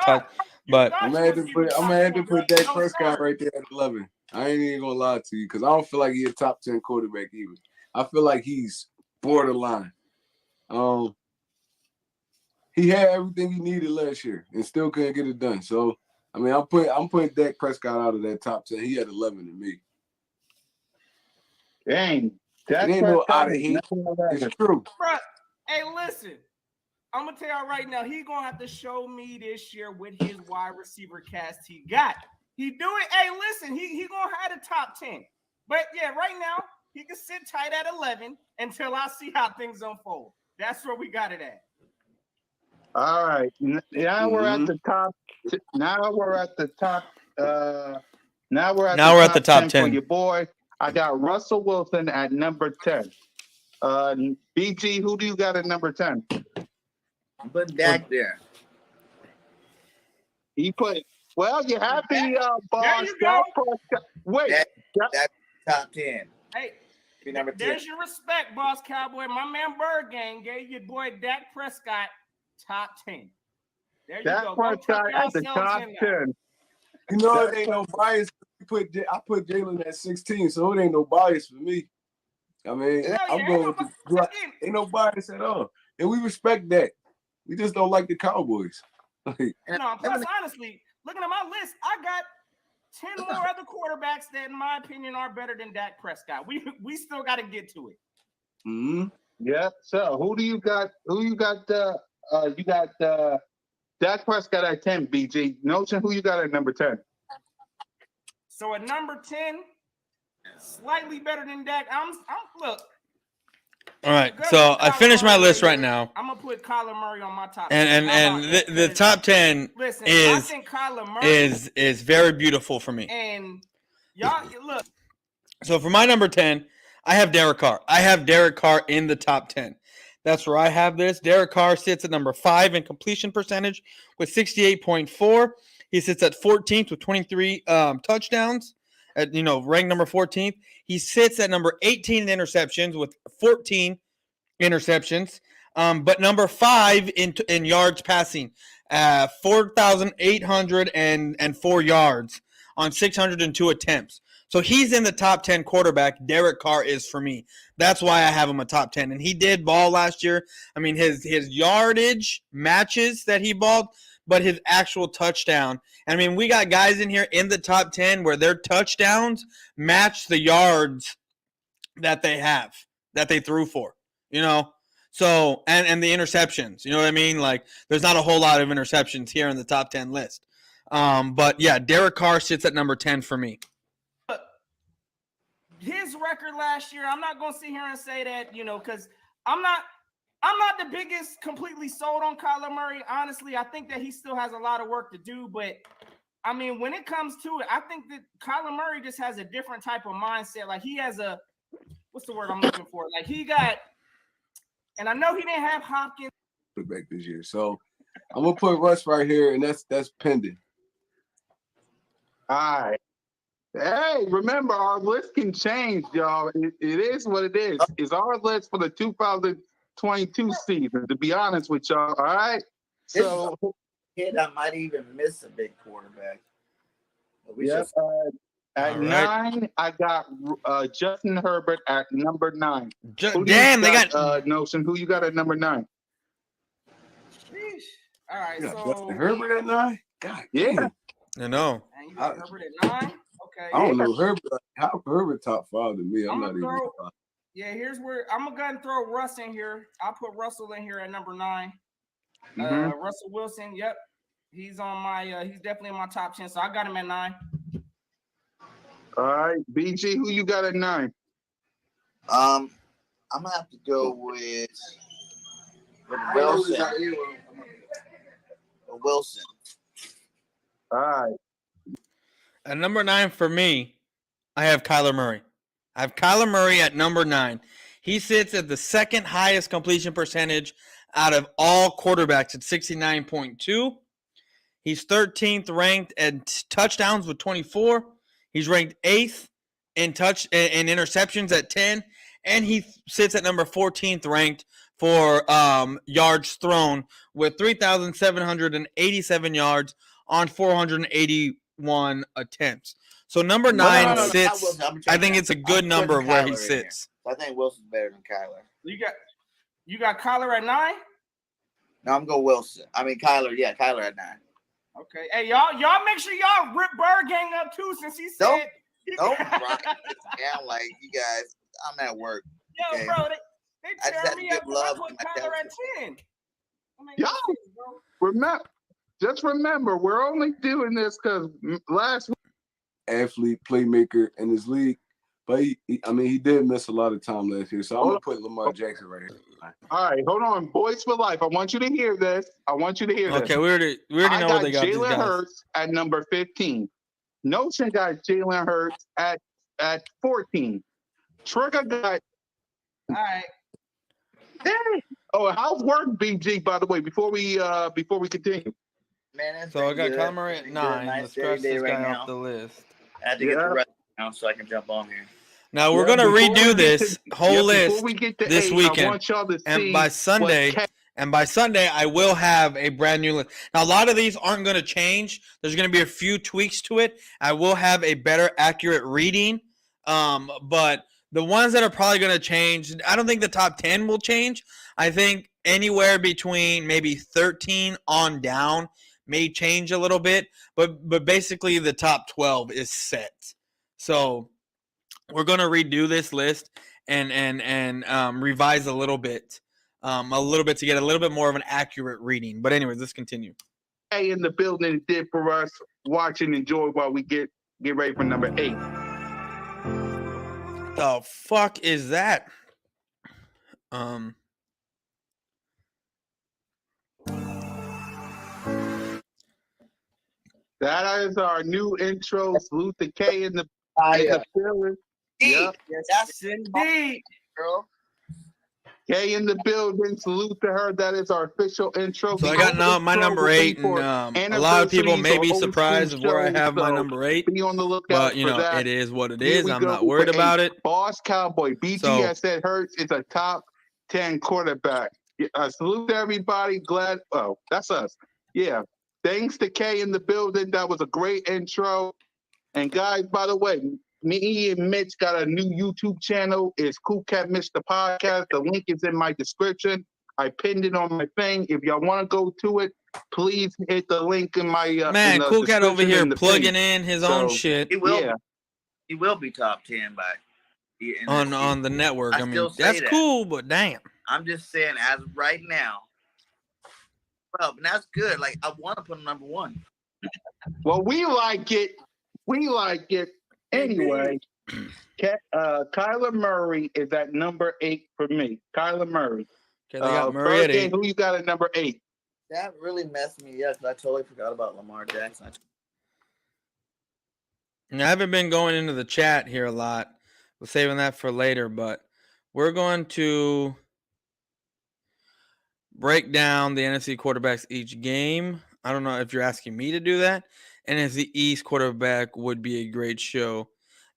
But I'm gonna have to put Dak Prescott right there at 11. I ain't even gonna lie to you because I don't feel like he's a top 10 quarterback either. I feel like he's borderline. He had everything he needed last year and still couldn't get it done. So I mean, I'm putting Dak Prescott out of that top 10. He had 11 to me. Dang, it ain't no out of heat. It's true. Bruh, hey, listen. I'm gonna tell y'all right now, he gonna have to show me this year with his wide receiver cast he got. He do it. Hey, listen, he gonna have the top 10. But yeah, right now he can sit tight at 11 until I see how things unfold. That's where we got it at. All right. Now we're at the top. Now we're at the top. Now we're at the top 10 for your boy. I got Russell Wilson at number 10. BG, who do you got at number 10? I'm putting Dak there. He put. Well, you have the boss. There you go. Wait. That's top 10. Hey, Be number 10. there's your respect, Boss Cowboy. My man Bird Gang gave your boy Dak Prescott top 10. There you Dak go. Prescott at the top 10. You know, it ain't no bias. I put Jalen at 16, so it ain't no bias for me. I mean, I'm going with the ain't no bias at all. And we respect that. We just don't like the Cowboys. No, plus, honestly, looking at my list, I got 10 more other quarterbacks that, in my opinion, are better than Dak Prescott. We still got to get to it. Mm-hmm. Yeah. So who do you got? You got Dak Prescott at 10, BG. Notion, who you got at number 10? So at number 10, slightly better than Dak. I'm look. All right, so I finished my list right now. I'm gonna put Kyler Murray on my top. And the top 10 listen, I think Kyler Murray is very beautiful for me. And y'all look. So for my number 10, I have Derek Carr. I have Derek Carr in the top 10. That's where I have this. Derek Carr sits at number 5 in completion percentage with 68.4. He sits at 14th with 23 touchdowns. Ranked number 14th. He sits at number 18 in interceptions with 14 interceptions. But number 5 in yards passing, 4,804 yards on 602 attempts. So he's in the top 10 quarterback. Derek Carr is for me. That's why I have him a top 10. And he did ball last year. I mean, his yardage matches that he balled, but his actual touchdown. I mean, we got guys in here in the top 10 where their touchdowns match the yards that they have, that they threw for, So, and the interceptions, you know what I mean? Like, there's not a whole lot of interceptions here in the top 10 list. But, yeah, Derek Carr sits at number 10 for me. His record last year, I'm not going to sit here and say that, because I'm not the biggest completely sold on Kyler Murray. Honestly, I think that he still has a lot of work to do. But, I mean, when it comes to it, I think that Kyler Murray just has a different type of mindset. Like, he has what's the word I'm looking for? Like, he got – and I know he didn't have Hopkins. Back this year. So, I'm going to put Russ right here, and that's pending. All right. Hey, remember, our list can change, y'all. It is what it is. It's our list for the 2022 season, to be honest with y'all. All right? So, I might even miss a big quarterback. At 9, I got Justin Herbert at number 9. Damn, they got Notion. Who you got at number 9? Sheesh. All right, You so got Justin Herbert at 9? God, yeah. I know. And you got Herbert at 9? Okay. I don't know Herbert. How Herbert top 5 to me? I'm not even. Yeah, here's where I'm gonna go ahead and throw Russ in here. I'll put Russell in here at number 9. Russell Wilson. Yep, he's on my. He's definitely in my top 10. So I got him at 9. All right, BG, who you got at 9? I'm gonna have to go with Wilson. Wilson. All right. At number 9 for me, I have Kyler Murray. I have Kyler Murray at number 9. He sits at the second highest completion percentage out of all quarterbacks at 69.2. He's 13th ranked at touchdowns with 24. He's ranked 8th in interceptions at 10. And he sits at number 14th ranked for yards thrown with 3,787 yards on 481 attempts. So number 9 sits. I think it's a good number of where he sits. I think Wilson's better than Kyler. You got Kyler at 9? No, I'm going Wilson. I mean Kyler. Yeah, Kyler at 9. Okay. Hey, y'all make sure y'all rip Bird Gang up too, since he said. Don't rock down like you guys. I'm at work. Yo, okay? bro, they tear me up. I put Kyler at 10. Y'all remember, we're only doing this because last week. Athlete, playmaker in his league. But he did miss a lot of time last year. So I'm going to put Lamar Jackson right here. All right, hold on. Boyz4Life, I want you to hear this. Okay, we already know where they got these Jalen guys. Hurts at number 15. Notion got Jalen Hurts at 14. Trigger got. All right. Hey. Oh, how's work, BG? By the way, before we continue. Man, So I got Kyler Murray at 9. Let's scratch this guy off the list. I had to get the rest now so I can jump on here. Now we're gonna redo this whole list this 8, weekend, I want y'all to and see by Sunday, I will have a brand new list. Now a lot of these aren't gonna change. There's gonna be a few tweaks to it. I will have a better, accurate reading. But the ones that are probably gonna change, I don't think the top 10 will change. I think anywhere between maybe 13 on down may change a little bit, but basically the top 12 is set. So we're gonna redo this list and revise a little bit to get a little bit more of an accurate reading. But anyways, let's continue. Hey, in the building did for us. Watch and enjoy while we get ready for number 8. The fuck is that? That is our new intro. Salute to K in the building. Yep. Yes, indeed, girl. K in the building. Salute to her. That is our official intro. So I got my number 8, and a lot of people may be surprised of where I have my number 8. Be on the lookout but for that. It is what it is. I'm not worried about it. Boss Cowboy BTS said Hurts is a top 10 quarterback. Salute to everybody. Glad. Oh, that's us. Yeah. Thanks to Kay in the building. That was a great intro. And guys, by the way, me and Mitch got a new YouTube channel. It's Cool Cat Mitch the Podcast. The link is in my description. I pinned it on my thing. If y'all want to go to it, please hit the link in my man. Cool Cat over here plugging thing. in his own shit. He will be top 10 by on the network. I mean, that's cool, but damn. I'm just saying, as of right now. Well, and that's good. Like, I want to put him number 1. Well, we like it. Anyway, Kyler Murray is at number 8 for me. Kyler Murray. Okay, they got Murray at 8. Who you got at number 8? That really messed me up because I totally forgot about Lamar Jackson. I haven't been going into the chat here a lot. We're saving that for later, but we're going to break down the NFC quarterbacks each game. I don't know if you're asking me to do that. NFC East quarterback would be a great show.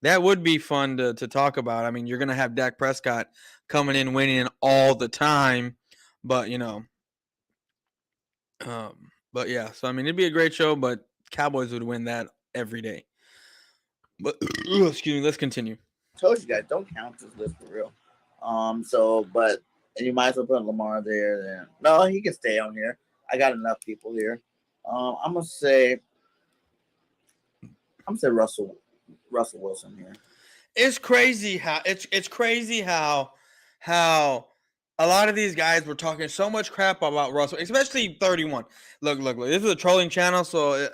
That would be fun to talk about. I mean, you're going to have Dak Prescott coming in, winning all the time. But, but yeah. So, I mean, it'd be a great show, but Cowboys would win that every day. But, excuse me, let's continue. I told you guys, don't count this list for real. And you might as well put Lamar there. Then no, he can stay on here. I got enough people here. I'm gonna say Russell Wilson here. It's crazy how how a lot of these guys were talking so much crap about Russell, especially 31. Look. This is a trolling channel, so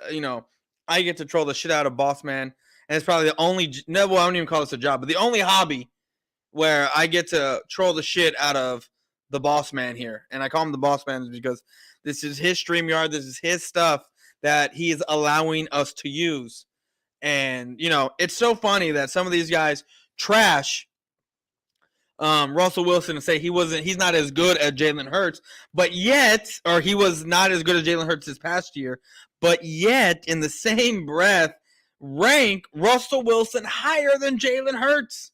I get to troll the shit out of Boss Man, and it's probably the only. No, well, I don't even call this a job, but the only hobby where I get to troll the shit out of the Boss Man here. And I call him the Boss Man because this is his StreamYard. This is his stuff that he is allowing us to use. And, it's so funny that some of these guys trash Russell Wilson and say he's not as good as Jalen Hurts, or he was not as good as Jalen Hurts this past year, but yet in the same breath rank Russell Wilson higher than Jalen Hurts.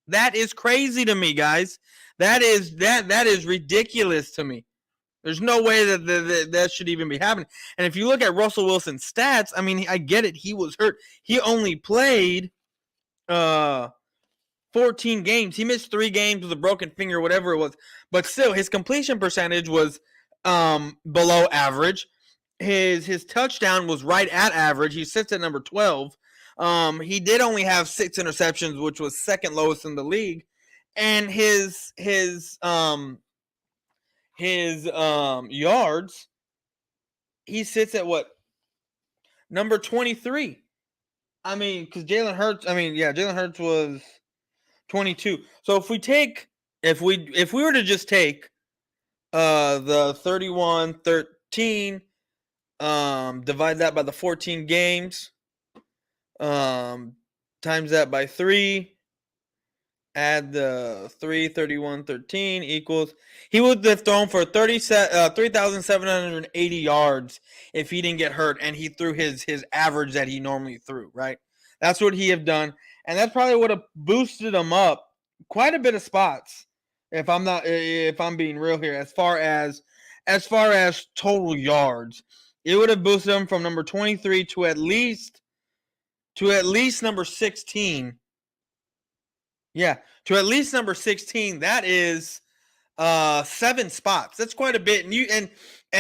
That is crazy to me, guys. That is ridiculous to me. There's no way that should even be happening. And if you look at Russell Wilson's stats, I mean, I get it. He was hurt. He only played 14 games. He missed 3 games with a broken finger, whatever it was. But still, his completion percentage was below average. His touchdown was right at average. He sits at number 12. He did only have 6 interceptions, which was second lowest in the league. And his his yards, he sits at what? Number 23. I mean, because Jalen Hurts was 22. So if we were to just take the 31-13, divide that by the 14 games, times that by 3, add the 331-13 equals, he would have thrown for 3,780 yards if he didn't get hurt and he threw his average that he normally threw, right? That's what he have done, and that probably would have boosted him up quite a bit of spots if I'm being real here, as far as total yards. It would have boosted him from number 23 to at least number 16. Yeah, to at least number 16. That is 7 spots. That's quite a bit. And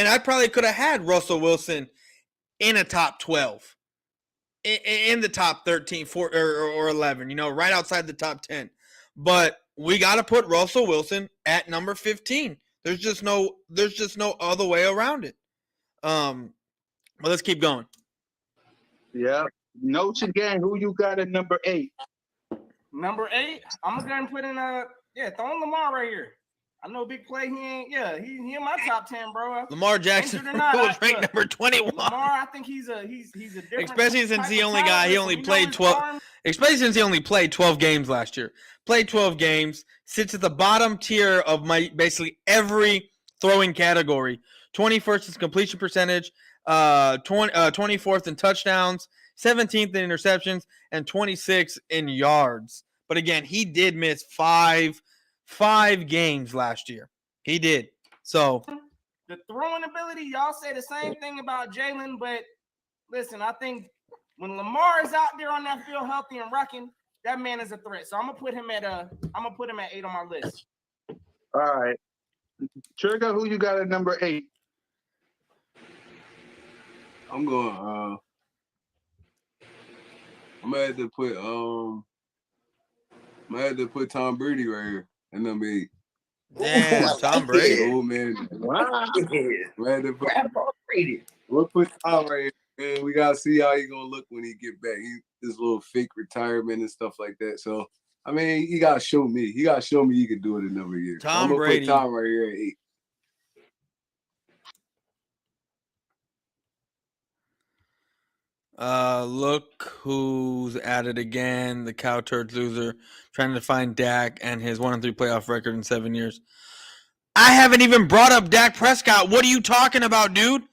I probably could have had Russell Wilson in a top 12. In the top 13 or 11, right outside the top 10. But we got to put Russell Wilson at number 15. There's just no other way around it. But let's keep going. Yeah. Notes again. Who you got at number 8? Number 8, I'm gonna go ahead and put in throw in Lamar right here. I know big play. He in my top 10, bro. Lamar Jackson was ranked number 21. Lamar, I think he's a different. Especially since he only played 12. Especially since he only played 12 games last year. Played 12 games. Sits at the bottom tier of basically every throwing category. 21st in completion percentage. 24th in touchdowns. 17th in interceptions, and 26th in yards. But again, he did miss five games last year. He did. So the throwing ability, y'all say the same thing about Jalen, but listen, I think when Lamar is out there on that field healthy and rocking, that man is a threat. So I'm gonna put him at 8 on my list. All right. Trigger, who you got at number 8? I'm going I'm gonna have to put Tom Brady right here at number 8. Damn, Tom Brady. Oh man. Wow. We'll put Tom right here, man. We gotta see how he gonna look when he get back. His little fake retirement and stuff like that. So I mean, he gotta show me. He gotta show me he can do it a number of years. Tom I'm gonna Brady. put Tom right here at 8. Look who's at it again. The Cow Turd loser trying to find Dak and his 1-3 playoff record in 7 years. I haven't even brought up Dak Prescott. What are you talking about, dude?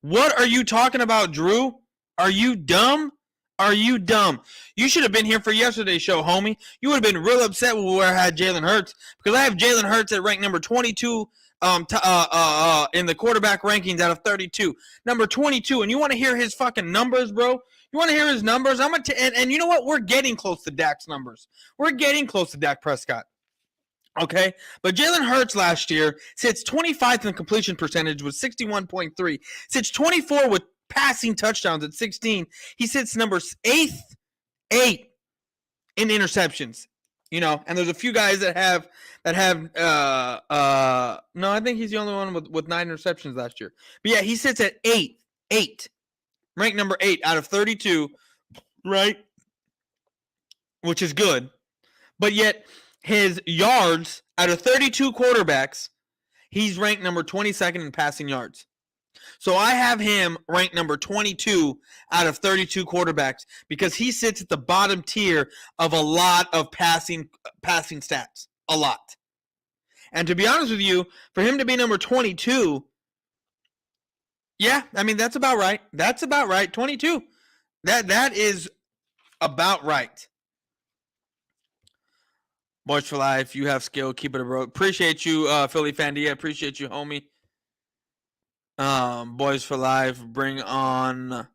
What are you talking about, Drew? Are you dumb? Are you dumb? You should have been here for yesterday's show, homie. You would have been real upset when we had Jalen Hurts, because I have Jalen Hurts at rank number 22 in the quarterback rankings out of 32. Number 22. And you want to hear his fucking numbers, bro? You want to hear his numbers? And you know what? We're getting close to Dak's numbers. We're getting close to Dak Prescott. Okay? But Jalen Hurts last year sits 25th in completion percentage with 61.3. Sits 24 with passing touchdowns at 16. He sits number 8 in interceptions. And there's a few guys that have no, I think he's the only one with 9 interceptions last year. But yeah, he sits at 8, ranked number 8 out of 32, right? Which is good. But yet his yards out of 32 quarterbacks, he's ranked number 22nd in passing yards. So I have him ranked number 22 out of 32 quarterbacks because he sits at the bottom tier of a lot of passing stats. A lot. And to be honest with you, for him to be number 22, yeah, I mean, that's about right. That's about right. 22. That is about right. Boyz4Life, you have skill. Keep it a bro. Appreciate you, Philly Fandia. Appreciate you, homie. Boyz4Life, bring on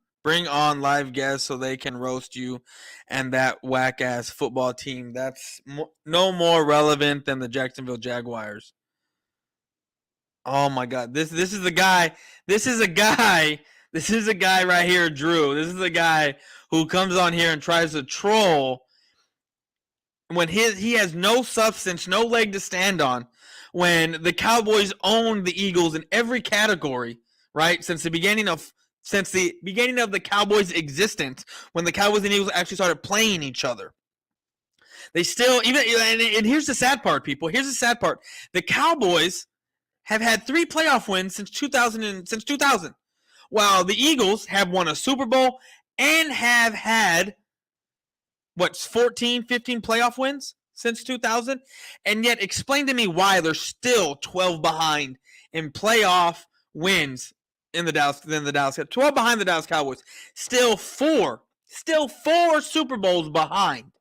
live guests so they can roast you and that whack ass football team that's no more relevant than the Jacksonville Jaguars. Oh my God, this is a guy right here, Drew. This is a guy who comes on here and tries to troll when he has no substance, no leg to stand on. when the Cowboys owned the Eagles in every category, right? Since the beginning of the Cowboys' existence, when the Cowboys and Eagles actually started playing each other. They still, and here's the sad part, people. Here's the sad part. The Cowboys have had 3 playoff wins since 2000, while the Eagles have won a Super Bowl and have had, 14, 15 playoff wins since 2000? And yet, explain to me why they're still 12 behind in playoff wins in the Dallas 12 behind the Dallas Cowboys. Still four Super Bowls behind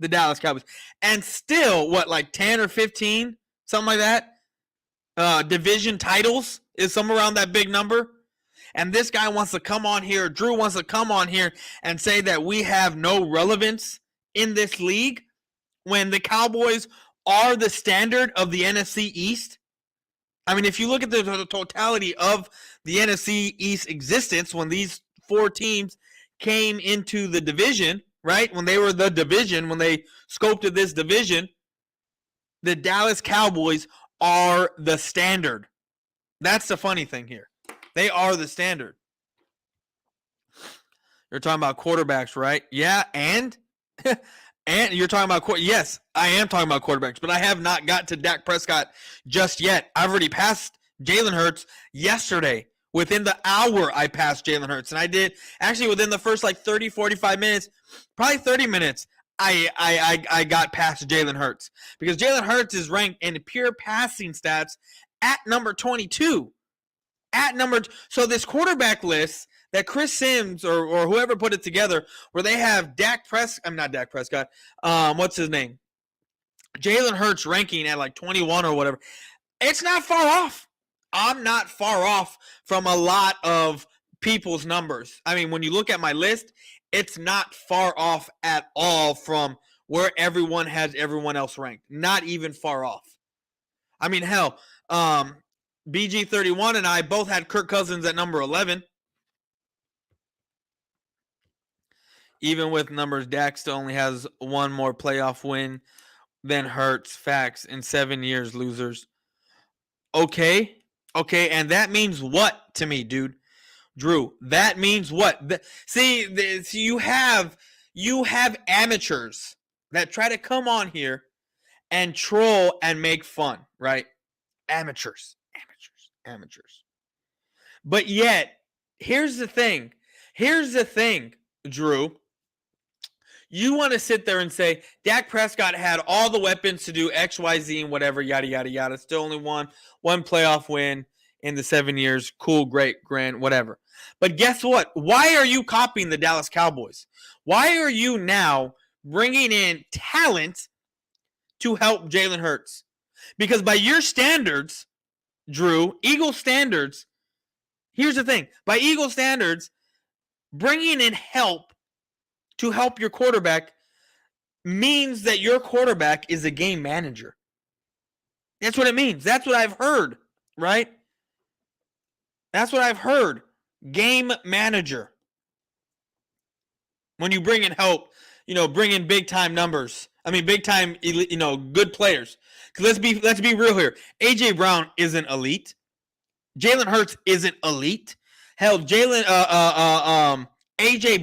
the Dallas Cowboys. And still, 10 or 15, something like that? Division titles is somewhere around that big number. And this guy wants to come on here, Drew wants to come on here and say that we have no relevance in this league when the Cowboys are the standard of the NFC East. I mean, if you look at the totality of the NFC East existence, when these 4 teams came into the division, right? When they were the division, when they sculpted this division, the Dallas Cowboys are the standard. That's the funny thing here. They are the standard. You're talking about quarterbacks, right? Yeah, and you're talking about yes, I am talking about quarterbacks, but I have not got to Dak Prescott just yet. I've already passed Jalen Hurts yesterday. Within the hour, I passed Jalen Hurts, and I did actually within the first 30, 45 minutes, probably 30 minutes. I got past Jalen Hurts because Jalen Hurts is ranked in pure passing stats at number 22. So this quarterback list that Chris Sims or whoever put it together, where they have not Dak Prescott, what's his name? Jalen Hurts ranking at 21 or whatever. It's not far off. I'm not far off from a lot of people's numbers. I mean, when you look at my list, it's not far off at all from where everyone has everyone else ranked. Not even far off. I mean, hell, BG31 and I both had Kirk Cousins at number 11. Even with numbers, Dak still only has 1 more playoff win than Hurts. Facts. In 7 years, losers. Okay, and that means what to me, dude? Drew, that means what? You have amateurs that try to come on here and troll and make fun, right? Amateurs. But yet, here's the thing, Drew. You want to sit there and say Dak Prescott had all the weapons to do X, Y, Z, and whatever, yada, yada, yada. Still only one playoff win in the 7 years. Cool, great, grand, whatever. But guess what? Why are you copying the Dallas Cowboys? Why are you now bringing in talent to help Jalen Hurts? Because by your standards, Drew, Eagle standards, here's the thing. By Eagle standards, bringing in help to help your quarterback means that your quarterback is a game manager. That's what it means. That's what I've heard, right? That's what I've heard. Game manager. When you bring in help, bring in big time numbers. I mean, big time, good players. Because let's be real here. AJ Brown isn't elite. Jalen Hurts isn't elite. Hell, AJ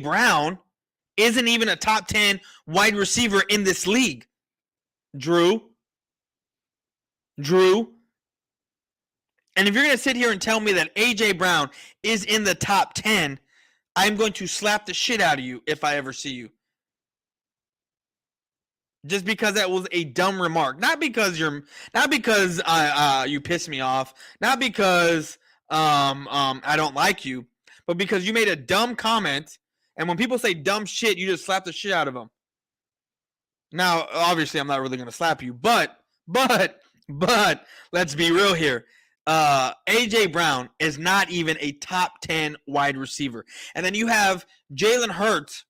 Brown isn't even a top 10 wide receiver in this league. Drew. And if you're going to sit here and tell me that AJ Brown is in the top 10, I'm going to slap the shit out of you if I ever see you. Just because that was a dumb remark. Not because you pissed me off. Not because I don't like you. But because you made a dumb comment. And when people say dumb shit, you just slap the shit out of them. Now, obviously, I'm not really going to slap you. But let's be real here. AJ Brown is not even a top 10 wide receiver. And then you have Jalen Hurts,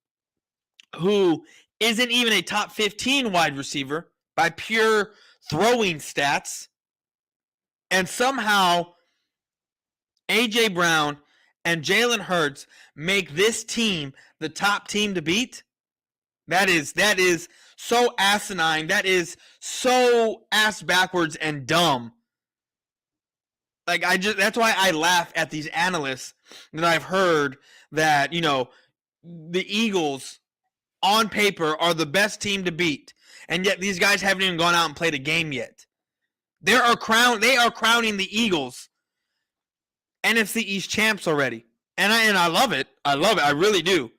who isn't even a top 15 wide receiver by pure throwing stats. And somehow AJ Brown and Jalen Hurts make this team the top team to beat. That is so asinine. That is so ass backwards and dumb Like that's why I laugh at these analysts that I've heard that, the Eagles on paper are the best team to beat. And yet these guys haven't even gone out and played a game yet. They are crowning the Eagles NFC East champs already. And I love it. I love it. I really do.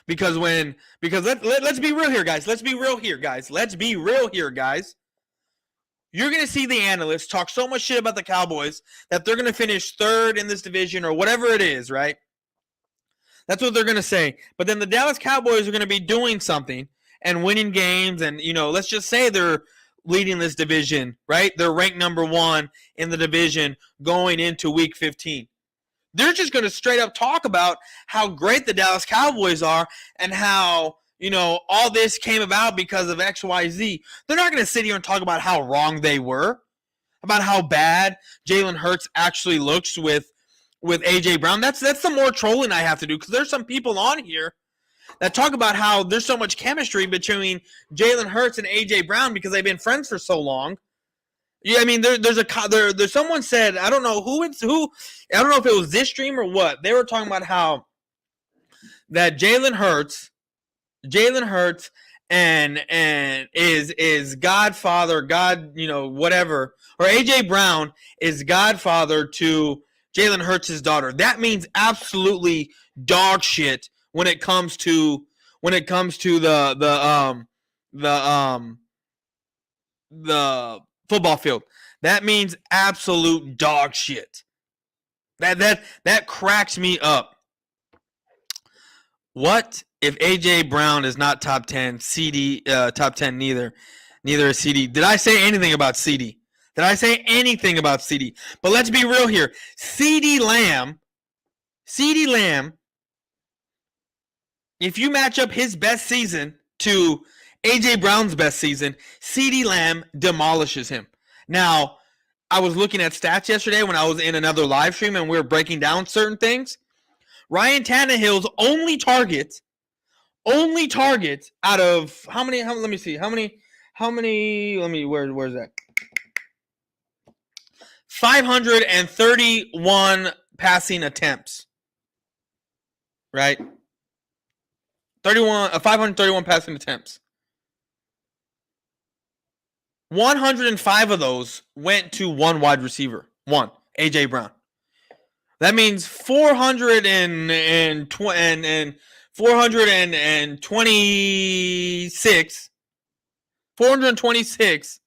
Because let's be real here, guys. Let's be real here, guys. You're going to see the analysts talk so much shit about the Cowboys that they're going to finish third in this division or whatever it is, right? That's what they're going to say. But then the Dallas Cowboys are going to be doing something and winning games. And, let's just say they're leading this division, right? They're ranked number 1 in the division going into week 15. They're just going to straight up talk about how great the Dallas Cowboys are and how, all this came about because of X, Y, Z. They're not going to sit here and talk about how wrong they were, about how bad Jalen Hurts actually looks with A.J. Brown. That's the more trolling I have to do, because there's some people on here that talk about how there's so much chemistry between Jalen Hurts and A.J. Brown because they've been friends for so long. Yeah, I mean, there's someone said, I don't know who, I don't know if it was this stream or what. They were talking about how that Jalen Hurts and is godfather, whatever, or AJ Brown is godfather to Jalen Hurts' daughter. That means absolutely dog shit when it comes to the football field. That means absolute dog shit. That cracks me up. What if AJ Brown is not top 10? CD top 10 neither is CD. Did I say anything about CD? But let's be real here. CD Lamb, if you match up his best season to AJ Brown's best season, CD Lamb demolishes him. Now, I was looking at stats yesterday when I was in another live stream and we were breaking down certain things. Ryan Tannehill's only target out of how many, let me see, where's that? 531 passing attempts, right? 531 passing attempts. 105 of those went to one wide receiver, AJ Brown. That means 426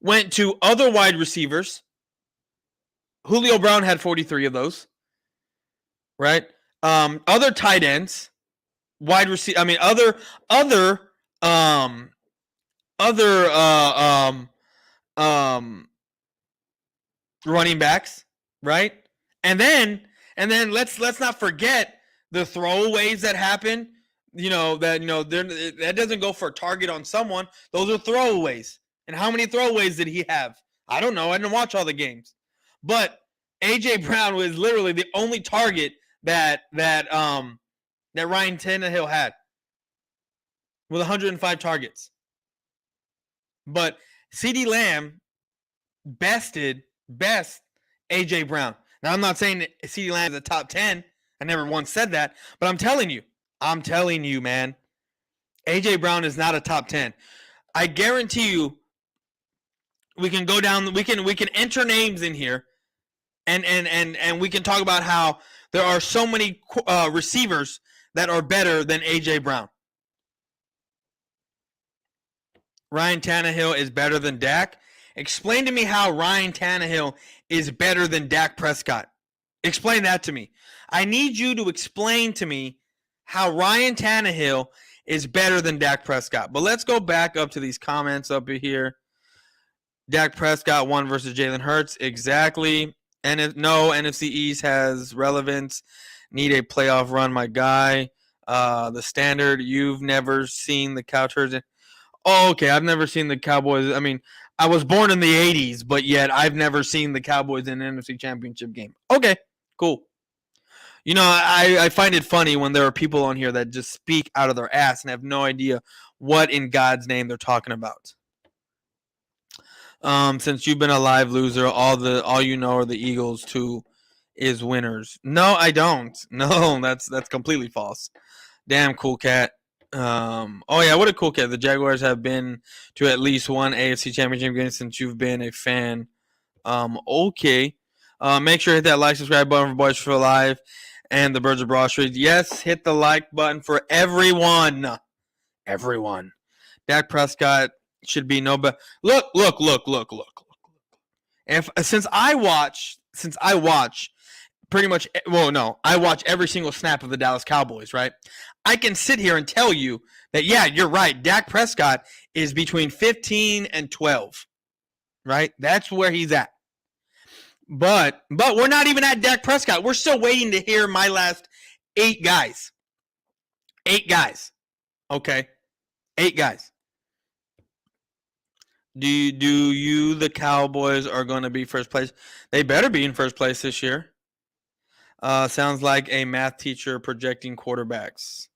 went to other wide receivers. Julio Brown had 43 of those, right? Other tight ends, other running backs, right? And then let's not forget the throwaways that happen. That doesn't go for a target on someone. Those are throwaways. And how many throwaways did he have? I don't know. I didn't watch all the games. But AJ Brown was literally the only target that Ryan Tannehill had, with 105 targets. But CeeDee Lamb best AJ Brown. Now, I'm not saying that CeeDee Lamb is a top 10. I never once said that. But I'm telling you, man, AJ Brown is not a top 10. I guarantee you, we can go down, we can enter names in here, and we can talk about how there are so many receivers that are better than AJ Brown. Ryan Tannehill is better than Dak. Explain to me how Ryan Tannehill is better than Dak Prescott. Explain that to me. I need you to explain to me how Ryan Tannehill is better than Dak Prescott. But let's go back up to these comments up here. Dak Prescott won versus Jalen Hurts. Exactly. And no, NFC East has relevance. Need a playoff run, my guy. The standard. You've never seen the Cowboys. Oh, okay. I've never seen the Cowboys. I mean, I was born in the 80s, but yet I've never seen the Cowboys in an NFC Championship game. Okay, cool. I find it funny when there are people on here that just speak out of their ass and have no idea what in God's name they're talking about. Since you've been a live loser, all you know are the Eagles too is winners. No, I don't. No, that's completely false. Damn, cool cat. Oh yeah, what a cool cat. The Jaguars have been to at least one AFC Championship game since you've been a fan. Okay. Make sure to hit that like, subscribe button for Boyz4Life and the Birds of Broad Street. Yes, hit the like button for everyone. Everyone. Dak Prescott should be no better. Look. If since I watch pretty much, well, no, I watch every single snap of the Dallas Cowboys, right? I can sit here and tell you that, yeah, you're right. Dak Prescott is between 15 and 12, right? That's where he's at. But we're not even at Dak Prescott. We're still waiting to hear my last 8 guys. 8 guys. Okay. 8 guys. Do you the Cowboys are going to be first place? They better be in first place this year. Sounds like a math teacher projecting quarterbacks.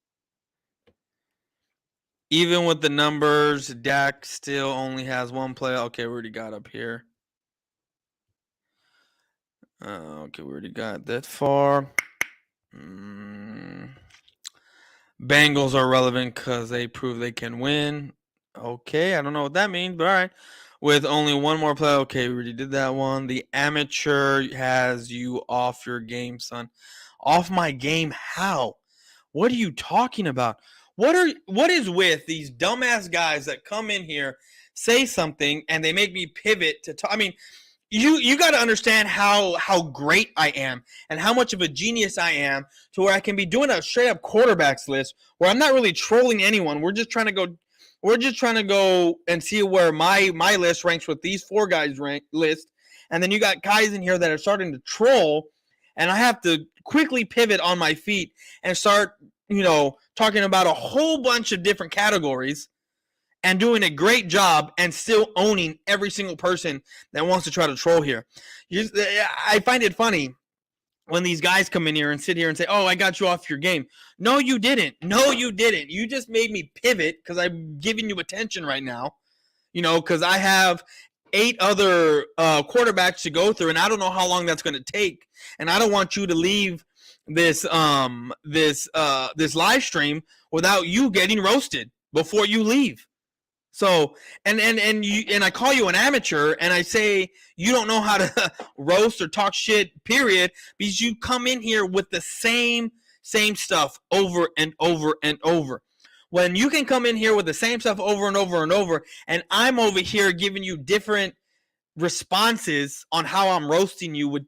Even with the numbers, Dak still only has 1 play. Okay, we already got up here. Okay, we already got that far. Bengals are relevant because they prove they can win. Okay, I don't know what that means, but all right. With only 1 more play. Okay, we already did that one. The amateur has you off your game, son. Off my game? How? What are you talking about? What is with these dumbass guys that come in here, say something, and they make me pivot to talk? I mean, you got to understand how great I am and how much of a genius I am to where I can be doing a straight up quarterbacks list where I'm not really trolling anyone. We're just trying to go and see where my list ranks with these 4 guys list. And then you got guys in here that are starting to troll, and I have to quickly pivot on my feet and start, talking about a whole bunch of different categories and doing a great job and still owning every single person that wants to try to troll here. I find it funny when these guys come in here and sit here and say, oh, I got you off your game. No, you didn't. No, you didn't. You just made me pivot because I'm giving you attention right now, because I have 8 other quarterbacks to go through, and I don't know how long that's going to take. And I don't want you to leave this live stream without you getting roasted before you leave. So, and I call you an amateur, and I say you don't know how to roast or talk shit, period, because you come in here with the same stuff over and over and over. When you can come in here with the same stuff over and over and over, and I'm over here giving you different responses on how I'm roasting you with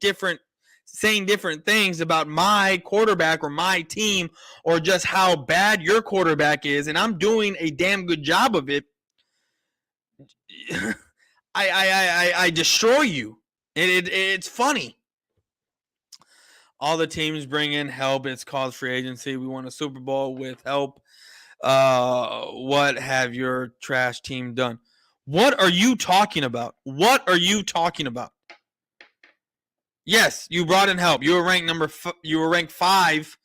saying different things about my quarterback or my team or just how bad your quarterback is, and I'm doing a damn good job of it, I destroy you. It's funny. All the teams bring in help. It's called free agency. We won a Super Bowl with help. What have your trash team done? What are you talking about? What are you talking about? Yes, you brought in help. You were ranked 5,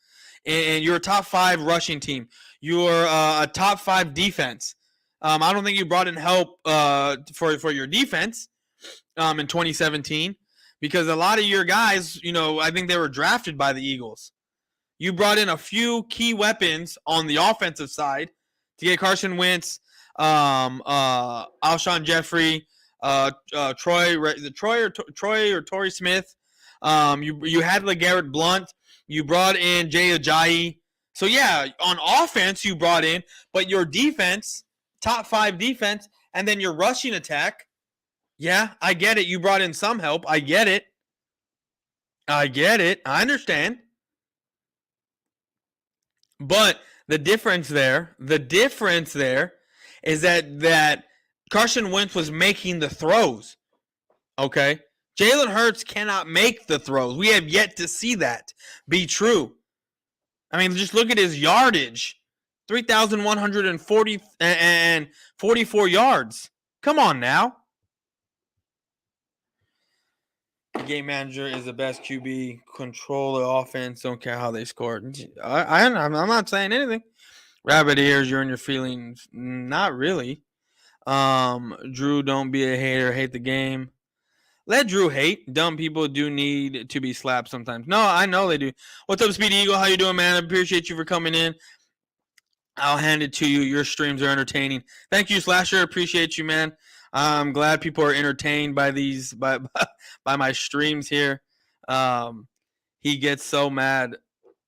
and you're a top 5 rushing team. You're a top 5 defense. I don't think you brought in help for your defense in 2017 because a lot of your guys, I think they were drafted by the Eagles. You brought in a few key weapons on the offensive side to get Carson Wentz, Alshon Jeffrey, Troy or Torrey Smith. You had LeGarrette Blount. You brought in Jay Ajayi. So yeah, on offense you brought in, but your defense, top 5 defense, and then your rushing attack. Yeah, I get it. You brought in some help. I get it. I understand. But the difference there is that Carson Wentz was making the throws. Okay? Jalen Hurts cannot make the throws. We have yet to see that be true. I mean, just look at his yardage. 3,140 and 44 yards. Come on now. The game manager is the best QB. Control the offense. Don't care how they scored. I'm not saying anything. Rabbit ears, you're in your feelings. Not really. Drew, don't be a hater. Hate the game. Let Drew hate. Dumb people do need to be slapped sometimes. No, I know they do. What's up, Speedy Eagle? How you doing, man? I appreciate you for coming in. I'll hand it to you. Your streams are entertaining. Thank you, Slasher. Appreciate you, man. I'm glad people are entertained by these by my streams here. He gets so mad.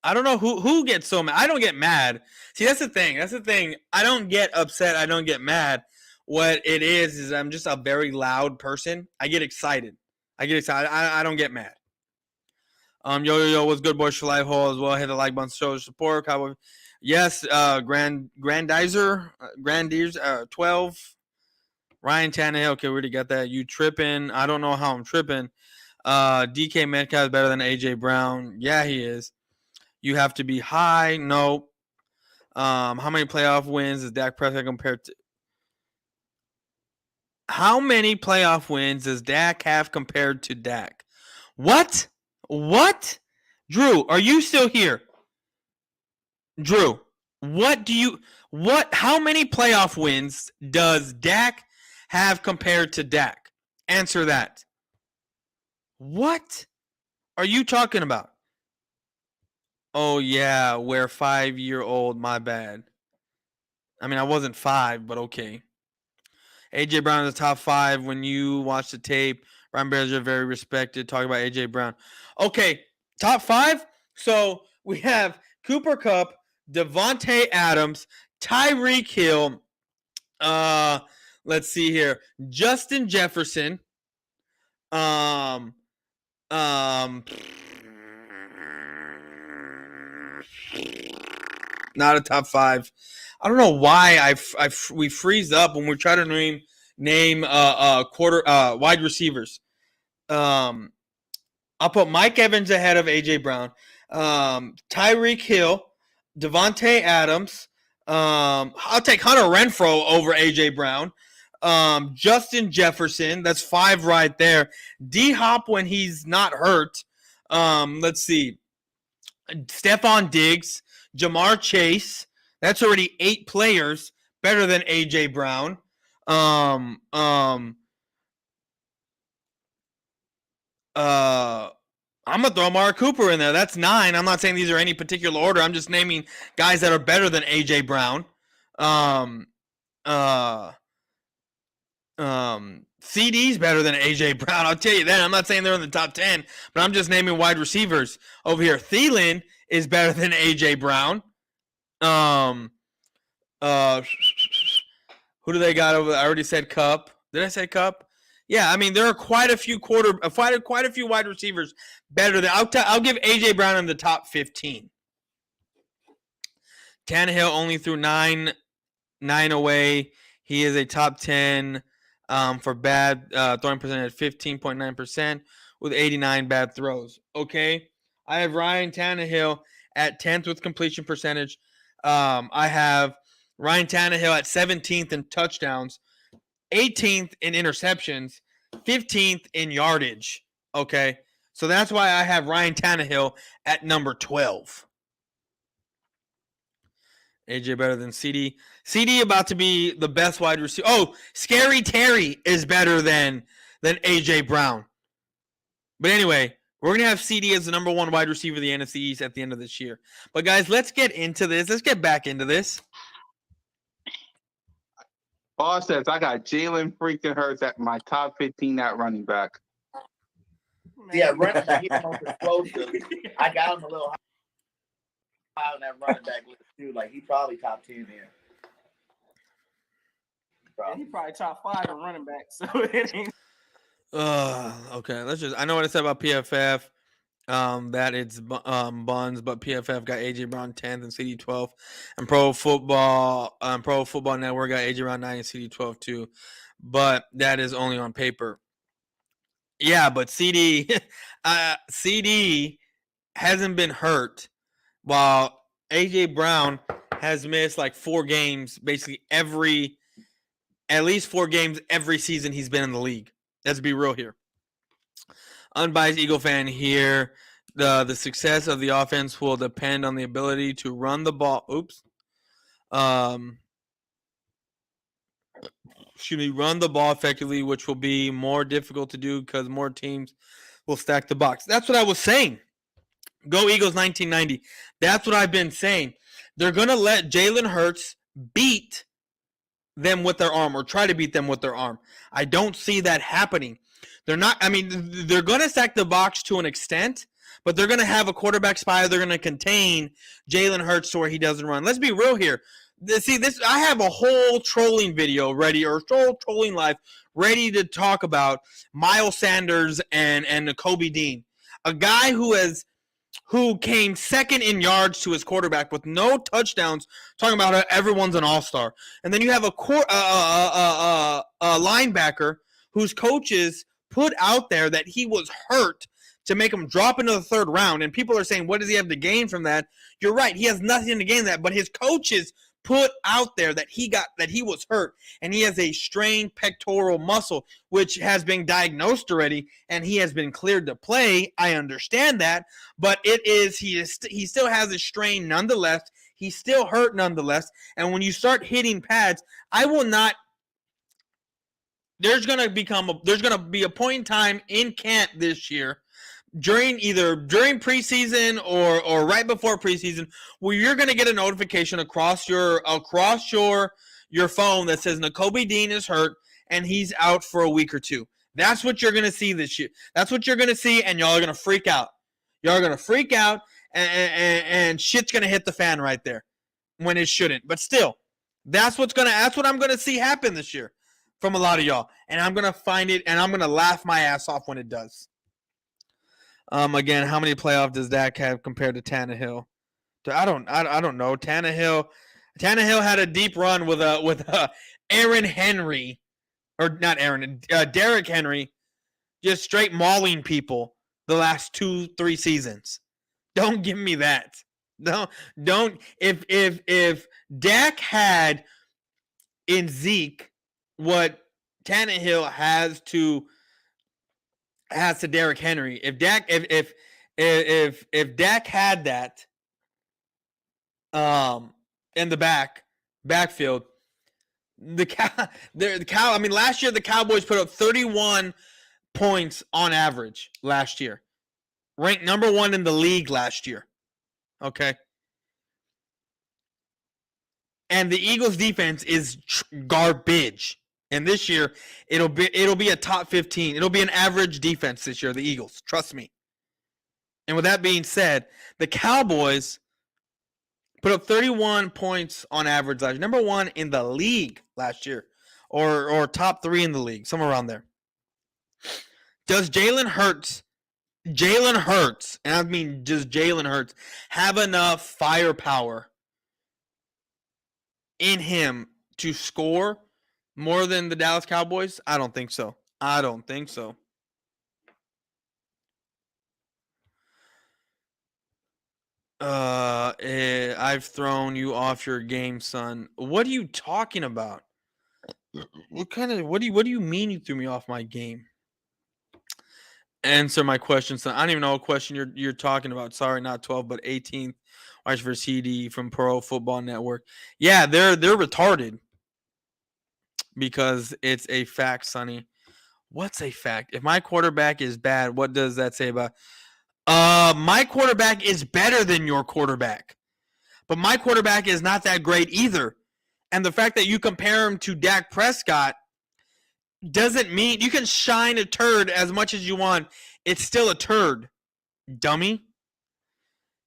I don't know who gets so mad. I don't get mad. See, that's the thing. That's the thing. I don't get upset. I don't get mad. What it is I'm just a very loud person. I get excited. I don't get mad. Yo, what's good, Boyz4Life hole as well. Hit the like button, show support. Yes, Grandizer, 12. Ryan Tannehill. Okay, we already got that. You tripping? I don't know how I'm tripping. DK Metcalf is better than AJ Brown. Yeah, he is. You have to be high. No. How many playoff wins is Dak Prescott compared to? How many playoff wins does Dak have compared to Dak? What? What? Drew, are you still here? Drew, how many playoff wins does Dak have compared to Dak? Answer that. What are you talking about? Oh, yeah, we're 5-year-old. My bad. I mean, I wasn't 5, but okay. AJ Brown is the top 5 when you watch the tape. Ryan Bears are very respected. Talk about AJ Brown. Okay, top 5. So we have Cooper Kupp, Devontae Adams, Tyreek Hill. Let's see here. Justin Jefferson. Not a top 5. I don't know why we freeze up when we try to name wide receivers. I'll put Mike Evans ahead of AJ Brown. Tyreek Hill, Devontae Adams. I'll take Hunter Renfrow over AJ Brown. Justin Jefferson. That's 5 right there. D-Hop when he's not hurt. Let's see. Stephon Diggs, Jamar Chase. That's already 8 players better than AJ Brown. I'm gonna throw Amari Cooper in there. That's 9. I'm not saying these are any particular order. I'm just naming guys that are better than AJ Brown. CD's better than AJ Brown. I'll tell you that. I'm not saying they're in the top 10, but I'm just naming wide receivers over here. Thielen is better than AJ Brown. Who do they got over there? I already said Cup. Did I say Cup? Yeah, I mean there are quite a few quite a few wide receivers better than. I'll give AJ Brown in the top 15. Tannehill only threw 9 away. He is a top 10 for bad throwing percentage at 15.9% with 89 bad throws. Okay, I have Ryan Tannehill at 10th with completion percentage. I have Ryan Tannehill at 17th in touchdowns, 18th in interceptions, 15th in yardage. Okay, so that's why I have Ryan Tannehill at number 12. AJ better than CD. CD about to be the best wide receiver. Oh, Scary Terry is better than AJ Brown. But anyway, we're going to have CD as the number 1 wide receiver of the NFC East at the end of this year. But guys, let's get into this. Let's get back into this. Boss says I got Jalen freaking Hurts at my top 15 at running back. Yeah, running back. He's most explosive. I got him a little high on that running back list too. Like he's probably top 10 there. Yeah, he's probably top 5 in running back. So it ain't. Okay. I know what I said about PFF. That it's Buns, but PFF got AJ Brown 10th and CD 12th, and Pro Football Network got AJ Brown 9 and CD 12 too. But that is only on paper. Yeah, but CD hasn't been hurt, while AJ Brown has missed like 4 games, basically at least 4 games every season he's been in the league. Let's be real here. Unbiased Eagle fan here. The success of the offense will depend on the ability to run the ball. run the ball effectively, which will be more difficult to do because more teams will stack the box. That's what I was saying. Go Eagles 1990. That's what I've been saying. They're going to let Jalen Hurts beat them with their arm or try to beat them with their arm. I don't see that happening. They're not, I mean, they're going to stack the box to an extent, but they're going to have a quarterback spy. They're going to contain Jalen Hurts to where he doesn't run. Let's be real here. I have a whole trolling video ready, or trolling live ready to talk about Miles Sanders and Nakobe Dean, a guy who came second in yards to his quarterback with no touchdowns, talking about how everyone's an all-star. And then you have a linebacker whose coaches put out there that he was hurt to make him drop into the third round. And people are saying, what does he have to gain from that? You're right. He has nothing to gain that, but his coaches put out there that he was hurt and he has a strained pectoral muscle, which has been diagnosed already, and he has been cleared to play. I understand that, but he still has a strain nonetheless. He's still hurt nonetheless. And when you start hitting pads, there's going to be a point in time in camp this year during preseason or right before preseason where you're going to get a notification across your phone that says Nakobe Dean is hurt and he's out for a week or two. That's what you're going to see this year. That's what you're going to see, and y'all are going to freak out. Y'all are going to freak out, and shit's going to hit the fan right there when it shouldn't. But still, that's what I'm going to see happen this year from a lot of y'all, and I'm going to find it, and I'm going to laugh my ass off when it does. Again, how many playoffs does Dak have compared to Tannehill? I don't know. Tannehill had a deep run with Aaron Henry, or not Aaron, Derrick Henry, just straight mauling people the last 2-3 seasons. Don't give me that. Don't. If Dak had in Zeke what Tannehill has to Derrick Henry. If Dak had that in the backfield, I mean, last year the Cowboys put up 31 points on average last year. Ranked number 1 in the league last year. Okay. And the Eagles defense is garbage. And this year, it'll be a top 15. It'll be an average defense this year, the Eagles. Trust me. And with that being said, the Cowboys put up 31 points on average last year. Number 1 in the league last year. Or top 3 in the league. Somewhere around there. Does Jalen Hurts, and I mean just Jalen Hurts, have enough firepower in him to score more than the Dallas Cowboys? I don't think so. I've thrown you off your game, son. What are you talking about? What do you mean you threw me off my game? Answer my question, son. I don't even know what question you're talking about. Sorry, not 12, but 18th. Watch for CD from Pro Football Network. Yeah, they're retarded. Because it's a fact, Sonny. What's a fact? If my quarterback is bad, what does that say about? My quarterback is better than your quarterback, but my quarterback is not that great either. And the fact that you compare him to Dak Prescott doesn't mean you can shine a turd as much as you want. It's still a turd, dummy.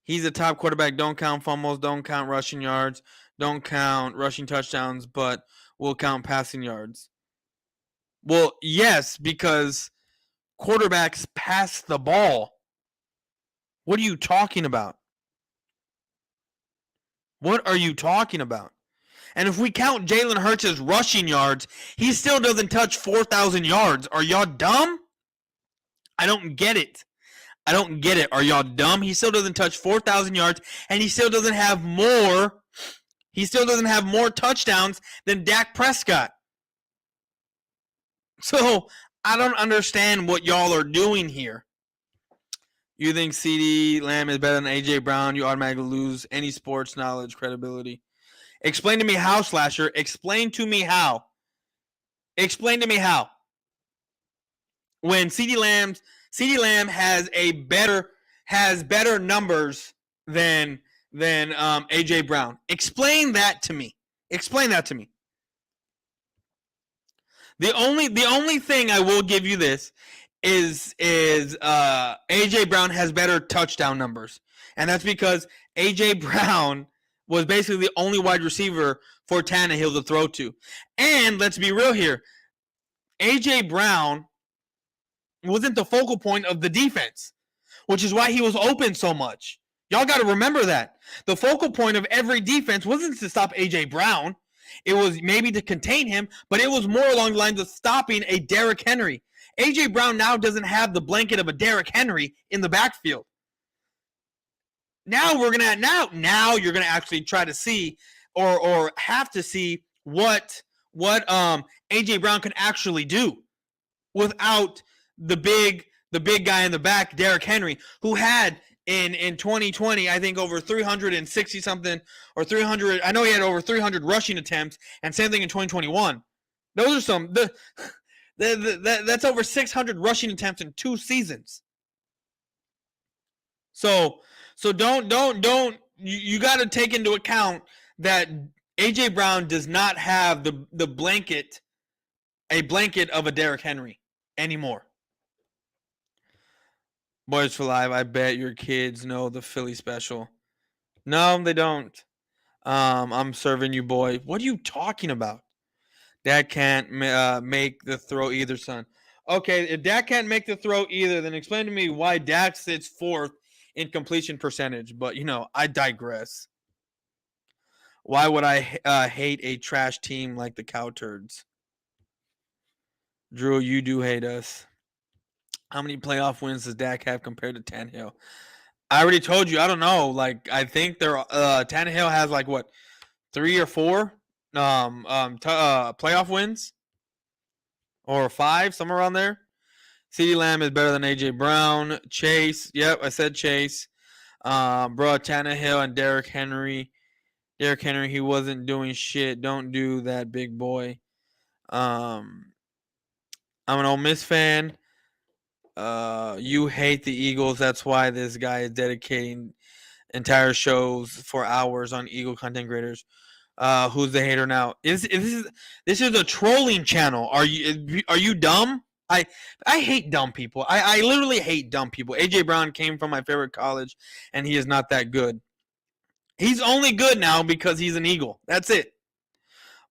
He's a top quarterback. Don't count fumbles. Don't count rushing yards. Don't count rushing touchdowns, but will count passing yards. Well, yes, because quarterbacks pass the ball. What are you talking about? What are you talking about? And if we count Jalen Hurts' rushing yards, he still doesn't touch 4,000 yards. Are y'all dumb? I don't get it. Are y'all dumb? He still doesn't touch 4,000 yards, and he still doesn't have more. He still doesn't have more touchdowns than Dak Prescott. So I don't understand what y'all are doing here. You think CeeDee Lamb is better than A.J. Brown, you automatically lose any sports knowledge, credibility. Explain to me how, Slasher. Explain to me how. Explain to me how. When CeeDee Lamb has better numbers than AJ Brown. Explain that to me. Explain that to me. The only thing I will give you this is AJ Brown has better touchdown numbers. And that's because AJ Brown was basically the only wide receiver for Tannehill to throw to. And let's be real here. AJ Brown wasn't the focal point of the defense, which is why he was open so much. Y'all got to remember that. The focal point of every defense wasn't to stop A.J. Brown. It was maybe to contain him, but it was more along the lines of stopping a Derrick Henry. A.J. Brown now doesn't have the blanket of a Derrick Henry in the backfield. Now you're gonna actually try to see or have to see what A.J. Brown can actually do without the big guy in the back, Derrick Henry, who had in 2020, I think over 360 something or 300. I know he had over 300 rushing attempts, and same thing in 2021. Those are that's over 600 rushing attempts in 2 seasons. So don't you got to take into account that AJ Brown does not have the blanket of a Derrick Henry anymore. Boyz4Life, I bet your kids know the Philly special. No, they don't. I'm serving you, boy. What are you talking about? Dad can't make the throw either, son. Okay, if Dak can't make the throw either, then explain to me why Dak sits fourth in completion percentage. But, I digress. Why would I hate a trash team like the Cow Turds? Drew, you do hate us. How many playoff wins does Dak have compared to Tannehill? I already told you. I don't know. I think Tannehill has 3 or 4 playoff wins, or 5, somewhere around there. CeeDee Lamb is better than AJ Brown. Chase, yep, I said Chase. Tannehill and Derrick Henry. Derrick Henry, he wasn't doing shit. Don't do that, big boy. I'm an Ole Miss fan. You hate the Eagles. That's why this guy is dedicating entire shows for hours on Eagle content creators. Who's the hater now? This is a trolling channel. Are you dumb? I hate dumb people. I literally hate dumb people. AJ Brown came from my favorite college, and he is not that good. He's only good now because he's an Eagle. That's it.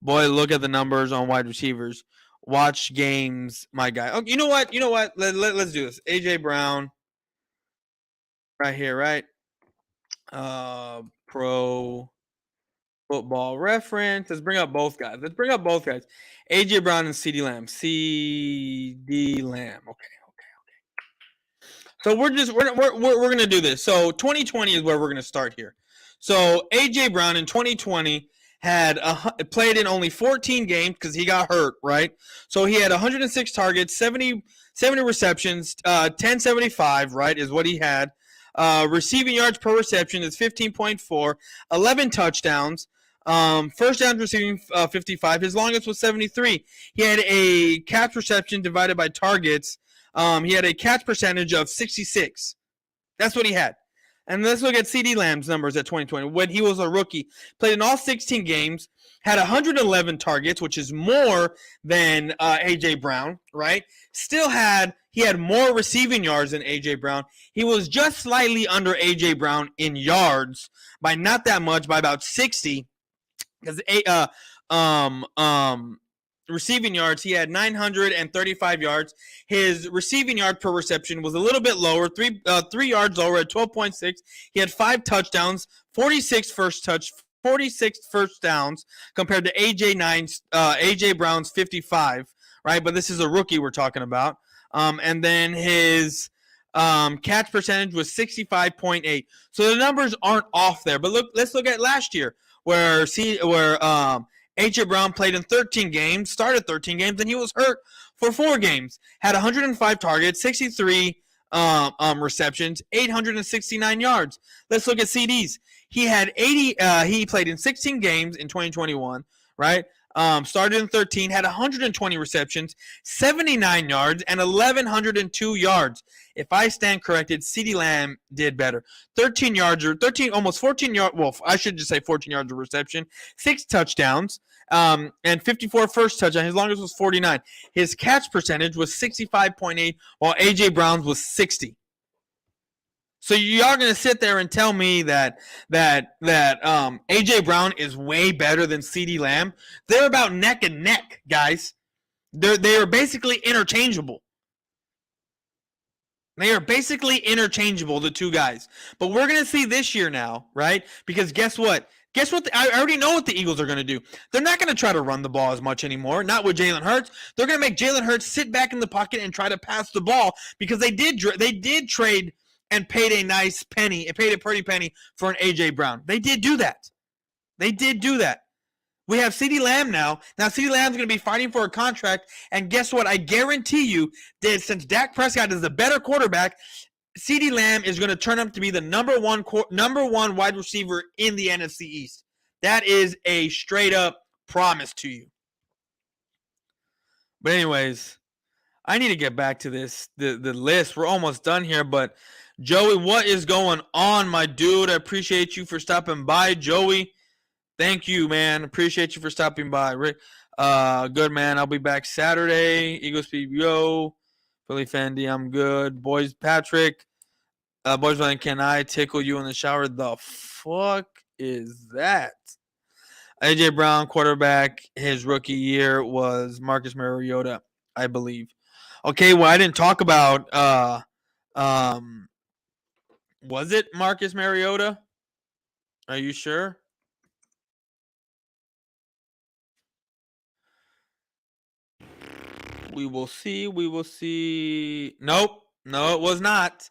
Boy, look at the numbers on wide receivers. Watch games, my guy. Oh, you know what? Let's do this. AJ Brown, right here, right? Pro Football Reference. Let's bring up both guys. AJ Brown and CeeDee Lamb. CeeDee Lamb. Okay. So we're gonna do this. So 2020 is where we're gonna start here. So AJ Brown in 2020 had played in only 14 games because he got hurt, right? So he had 106 targets, 70 receptions, 1075, right, is what he had. Receiving yards per reception is 15.4, 11 touchdowns. First down receiving 55. His longest was 73. He had a catch reception divided by targets. He had a catch percentage of 66. That's what he had. And let's look at CeeDee Lamb's numbers at 2020. When he was a rookie, played in all 16 games, had 111 targets, which is more than A.J. Brown, right? He had more receiving yards than A.J. Brown. He was just slightly under A.J. Brown in yards by not that much, by about 60. Because receiving yards, he had 935 yards. His receiving yard per reception was a little bit lower, 3 yards lower at 12.6. He had 5 touchdowns, 46 first downs compared to AJ Brown's 55, right? But this is a rookie we're talking about. And then his catch percentage was 65.8. So the numbers aren't off there. But let's look at last year where A.J. Brown played in 13 games, started 13 games, and he was hurt for 4 games. Had 105 targets, 63 receptions, 869 yards. Let's look at CDs. He had 80. He played in 16 games in 2021, right? Started in 13, had 120 receptions, 79 yards, and 1,102 yards. If I stand corrected, CeeDee Lamb did better. 13 yards or 13, almost 14 yards. Well, I should just say 14 yards of reception, 6 touchdowns, and 54 first touchdown. His longest was 49. His catch percentage was 65.8, while A.J. Brown's was 60. So y'all gonna sit there and tell me that A.J. Brown is way better than CeeDee Lamb? They're about neck and neck, guys. They are basically interchangeable. They are basically interchangeable, the two guys. But we're gonna see this year now, right? Because guess what? I already know what the Eagles are going to do. They're not going to try to run the ball as much anymore, not with Jalen Hurts. They're going to make Jalen Hurts sit back in the pocket and try to pass the ball because they did trade and paid a nice penny, paid a pretty penny for an A.J. Brown. They did do that. We have CeeDee Lamb now. Now CeeDee Lamb's going to be fighting for a contract, and guess what? I guarantee you that since Dak Prescott is the better quarterback, CeeDee Lamb is going to turn up to be the number one wide receiver in the NFC East. That is a straight up promise to you. But anyways, I need to get back to this the list. We're almost done here, but Joey, what is going on, my dude? I appreciate you for stopping by, Joey. Thank you, man. Appreciate you for stopping by, Rick. Good, man. I'll be back Saturday. Eagles PBO. Philly Fendi, I'm good. Boys, Patrick. Boyz4Life, can I tickle you in the shower? The fuck is that? A.J. Brown, quarterback, his rookie year was Marcus Mariota, I believe. Okay, well, I didn't talk about, was it Marcus Mariota? Are you sure? We will see. Nope. No, it was not.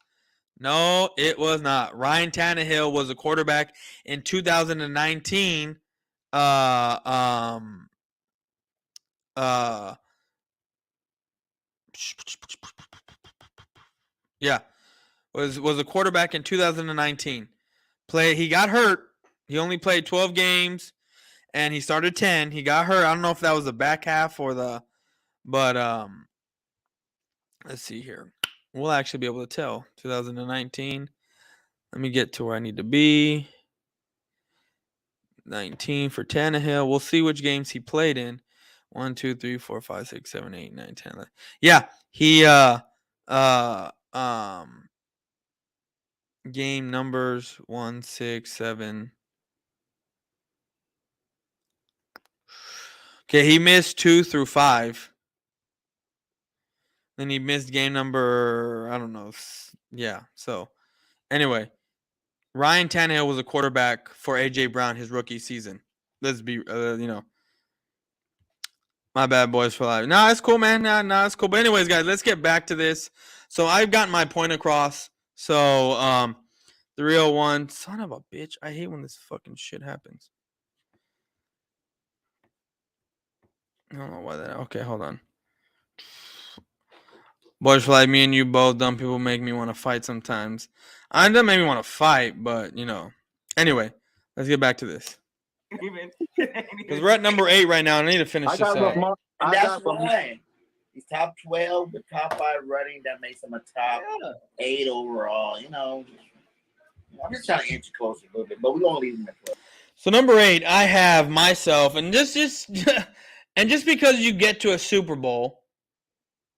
Ryan Tannehill was a quarterback in 2019. Was a quarterback in 2019. He got hurt. He only played 12 games, and he started 10. He got hurt. I don't know if that was the back half or but let's see here. We'll actually be able to tell. 2019. Let me get to where I need to be. 19 for Tannehill. We'll see which games he played in. 1, 2, 3, 4, 5, 6, 7, 8, 9, 10, 11. Yeah, he game numbers 1, 6, 7. Okay, he missed 2 through 5. Then he missed game number, I don't know. Yeah, so anyway, Ryan Tannehill was a quarterback for A.J. Brown his rookie season. Let's be, my bad, Boyz4Life. No, it's cool, man. No, it's cool. But anyways, guys, let's get back to this. So I've gotten my point across. So, 301, son of a bitch. I hate when this fucking shit happens. I don't know why that. Okay, hold on. Boyz4Life, me and you both, dumb people make me want to fight sometimes. I don't make me want to fight, but, Anyway, let's get back to this. Because we're at number 8 right now, and I need to finish this out. And that's why he's top 12 with top 5 running. That makes him a top 8 overall. I'm just trying to inch closer a little bit, but we're going to leave him at 12. So number 8, I have myself, and just because you get to a Super Bowl,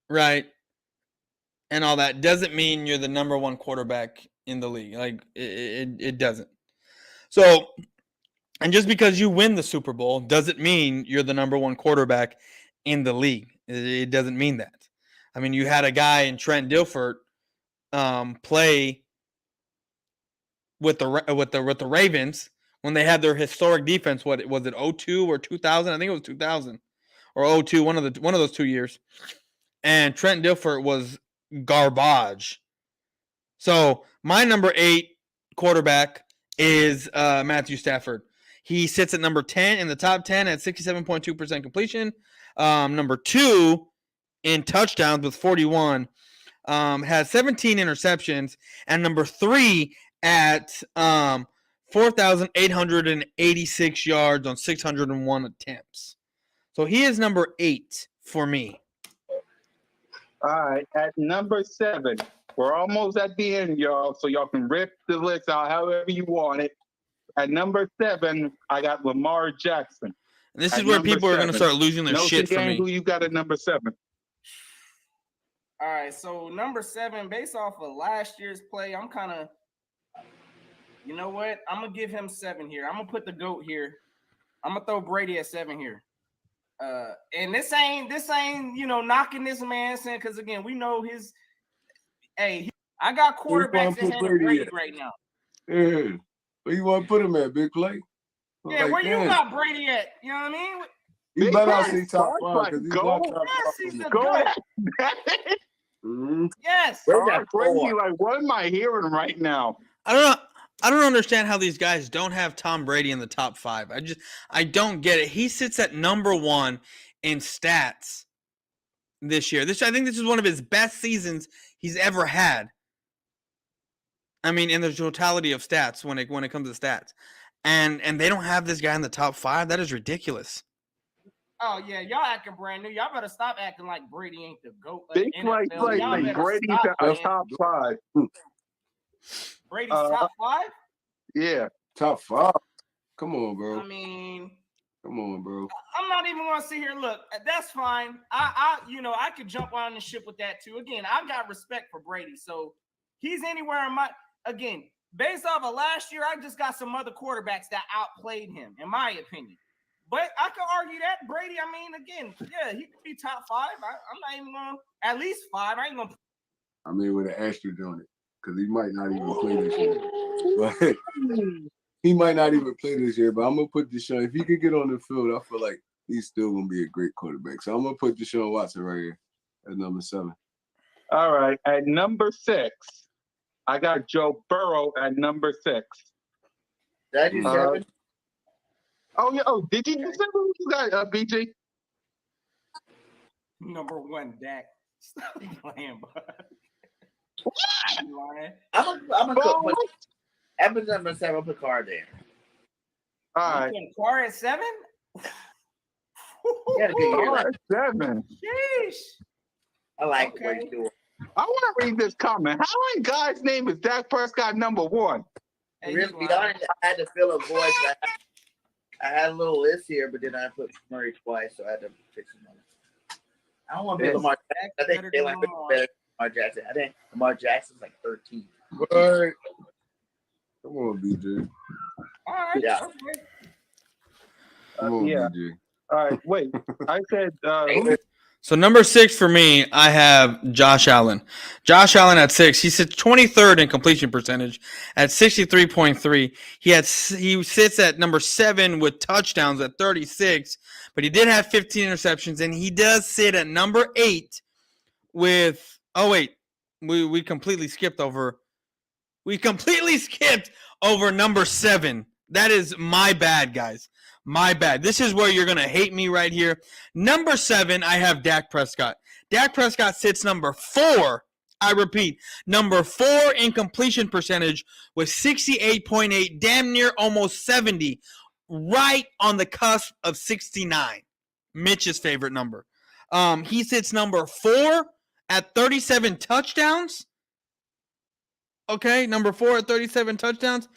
right, and all that doesn't mean you're the number 1 quarterback in the league. Like it doesn't. So, and just because you win the Super Bowl doesn't mean you're the number 1 quarterback in the league. It doesn't mean that. I mean, you had a guy in Trent Dilfer play with the Ravens when they had their historic defense. What was it, 2002 or 2000? I think it was 2000 or 2002, one of those 2 years. And Trent Dilfer was garbage. So my number 8 quarterback is Matthew Stafford. He sits at number 10 in the top 10 at 67.2% completion. Number 2 in touchdowns with 41. Has 17 interceptions. And number 3 at 4,886 yards on 601 attempts. So he is number 8 for me. All right, at number 7, we're almost at the end, y'all, so y'all can rip the list out however you want it. At number 7, I got Lamar Jackson. And this is At where number people are going to 7. start losing their Notion shit for Gang, me. who you got at number 7? All right, so number 7, based off of last year's play, I'm kind of, you know what? I'm gonna give him 7 here. I'm gonna put the GOAT here. I'm gonna throw Brady at 7 here. And this ain't knocking this man, saying, because again, we know his. Hey, I got quarterbacks ahead of Brady right now. Yeah, where you want to put him at? Big play. Yeah, where you got Brady at? You know what I mean? He better not say top 5 because he's not top 5. Yes, he's the Go GOAT. ahead. Yes. Brady, like, what am I hearing right now? I don't understand how these guys don't have Tom Brady in the top 5. I don't get it. He sits at number 1 in stats this year. I think this is one of his best seasons he's ever had. I mean, in the totality of stats when it comes to stats. And they don't have this guy in the top 5. That is ridiculous. Oh yeah, y'all acting brand new. Y'all better stop acting like Brady ain't the GOAT. Big play, Brady's a top 5. Brady's top 5? Yeah. Top 5. Come on, bro. I mean, come on, bro. I'm not even going to sit here. Look, that's fine. I could jump on the ship with that too. Again, I've got respect for Brady, so he's anywhere in my. Again, based off of last year, I just got some other quarterbacks that outplayed him, in my opinion. But I could argue that Brady. I mean, again, yeah, he could be top 5. I'm not even going to at least 5. I ain't going to. I mean, with an asterisk on it, because he might not even play this year. But he might not even play this year. But I'm gonna put Deshaun. If he could get on the field, I feel like he's still gonna be a great quarterback. So I'm gonna put Deshaun Watson right here at number 7. All right, at number 6, I got Joe Burrow at number 6. Did you 7? Oh yeah. Oh, did you do 7? You got BG? Number 1, Dak. Stop playing, bud. I'm gonna put after number 7. I'll put Carr there. All right. Carr at 7. Carr at 7. Sheesh. I like what he's doing. I want to read this comment. How many guys' name is Dak Prescott number 1? Hey, really, be honest, I had to fill a void. I had a little list here, but then I put Murray twice, so I had to fix him on it. I don't want to be Lamar Jackson. I think they like better than Lamar Jackson. I think Lamar Jackson's like 13. What? Come on, BJ. All right. Yeah. Okay. Come on, Yeah. BJ. All right, wait. I said So number 6 for me, I have Josh Allen. Josh Allen at 6. He sits 23rd in completion percentage at 63.3. He sits at number 7 with touchdowns at 36, but he did have 15 interceptions, and he does sit at number 8 with. Oh wait, we completely skipped over. We completely skipped over number 7. That is my bad, guys. My bad. This is where you're going to hate me right here. Number 7, I have Dak Prescott. Dak Prescott sits number 4. I repeat, number 4 in completion percentage with 68.8, damn near almost 70, right on the cusp of 69. Mitch's favorite number. He sits number 4 at 37 touchdowns. Okay, number 4 at 37 touchdowns.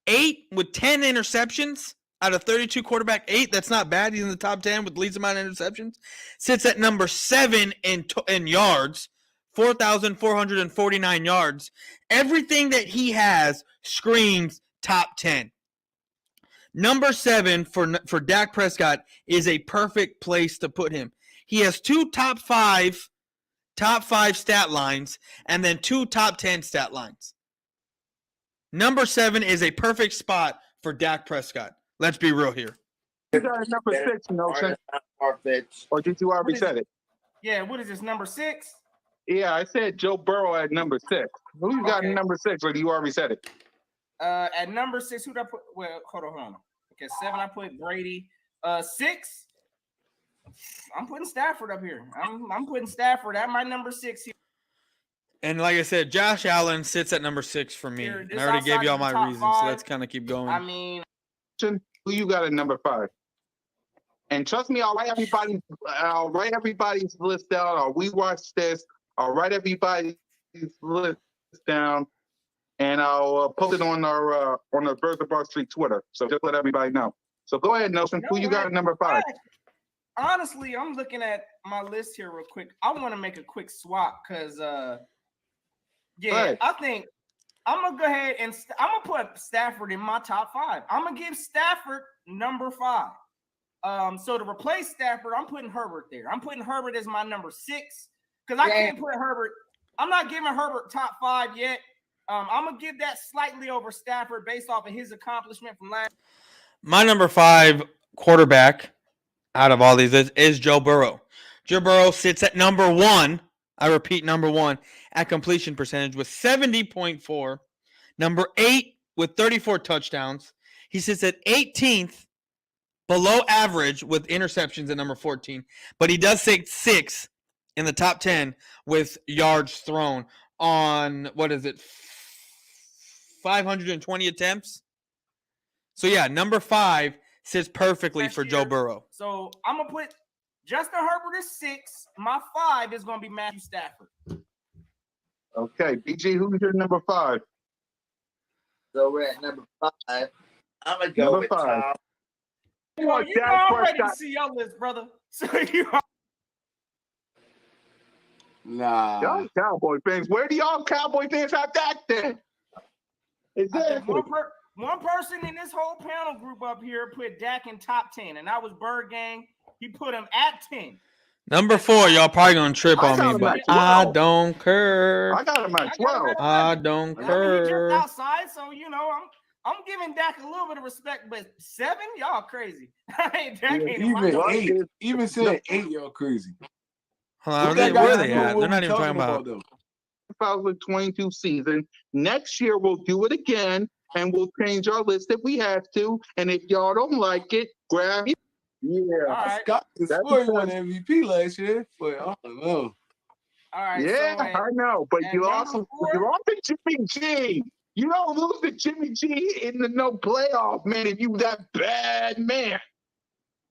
8 with 10 interceptions. Out of 32 quarterback, 8. That's not bad. He's in the top 10 with the least amount of interceptions. Sits at number 7 in yards, 4,449 yards. Everything that he has screams top 10. Number 7 for Dak Prescott is a perfect place to put him. He has 2 top 5 stat lines and then 2 top 10 stat lines. Number 7 is a perfect spot for Dak Prescott. Let's be real here. you got number 6, or did you already said it? Yeah, what is this, number 6? Yeah, I said Joe Burrow at number 6. Who you got in number 6, or you already said it? At number 6, who did I put? Well, hold on. Okay, 7, I put Brady. 6, I'm putting Stafford up here. I'm putting Stafford at my number 6 here. And like I said, Josh Allen sits at number 6 for me. Here, And I already gave you all my reasons, so 5. let's kind of keep going. I mean, Who you got at number 5? And trust me, I'll write everybody's list down. I'll rewatch this. I'll write everybody's list down, and I'll post it on our Birds of Bar Street Twitter. So just let everybody know. So go ahead, Nelson. Who you got at number 5? Honestly, I'm looking at my list here real quick. I want to make a quick swap because, I think I'm gonna go ahead and I'm gonna put Stafford in my top 5. I'm gonna give Stafford number 5. So to replace Stafford, I'm putting Herbert there. I'm putting Herbert as my number 6 because I can't put Herbert. I'm not giving Herbert top 5 yet. I'm gonna give that slightly over Stafford based off of his accomplishment from last. My number 5 quarterback out of all these is Joe Burrow. Joe Burrow sits at number 1. I repeat, number 1 at completion percentage with 70.4. Number 8 with 34 touchdowns. He sits at 18th, below average with interceptions at number 14. But he does sit 6th in the top 10 with yards thrown on, 520 attempts? So, yeah, number 5 sits perfectly for Joe Burrow. So, I'm going to put Justin Herbert as 6. My 5 is going to be Matthew Stafford. Okay, BG, who's your number 5? So we're at number 5. I'm going to go with Tom. Well, you know I'm ready to see your list, brother. So you are. Nah. Y'all Cowboy fans. Where do y'all Cowboy fans have that then? Exactly. One person in this whole panel group up here put Dak in top 10, and that was Bird Gang. He put him at 10. Number 4, y'all probably going to trip on me, but I don't care. I got him at 12. I don't care. He just outside, so, you know, I'm giving Dak a little bit of respect, but 7, y'all crazy. Even saying 8, y'all crazy. Where are they at? They're not even talking about 2022 season. Next year we'll do it again, and we'll change our list if we have to. And if y'all don't like it, grab it. Yeah, Scott won MVP last year, but I don't know. All right, yeah, I know, but you lost to Jimmy G. You don't lose to Jimmy G in the no playoff, man. If you that bad man,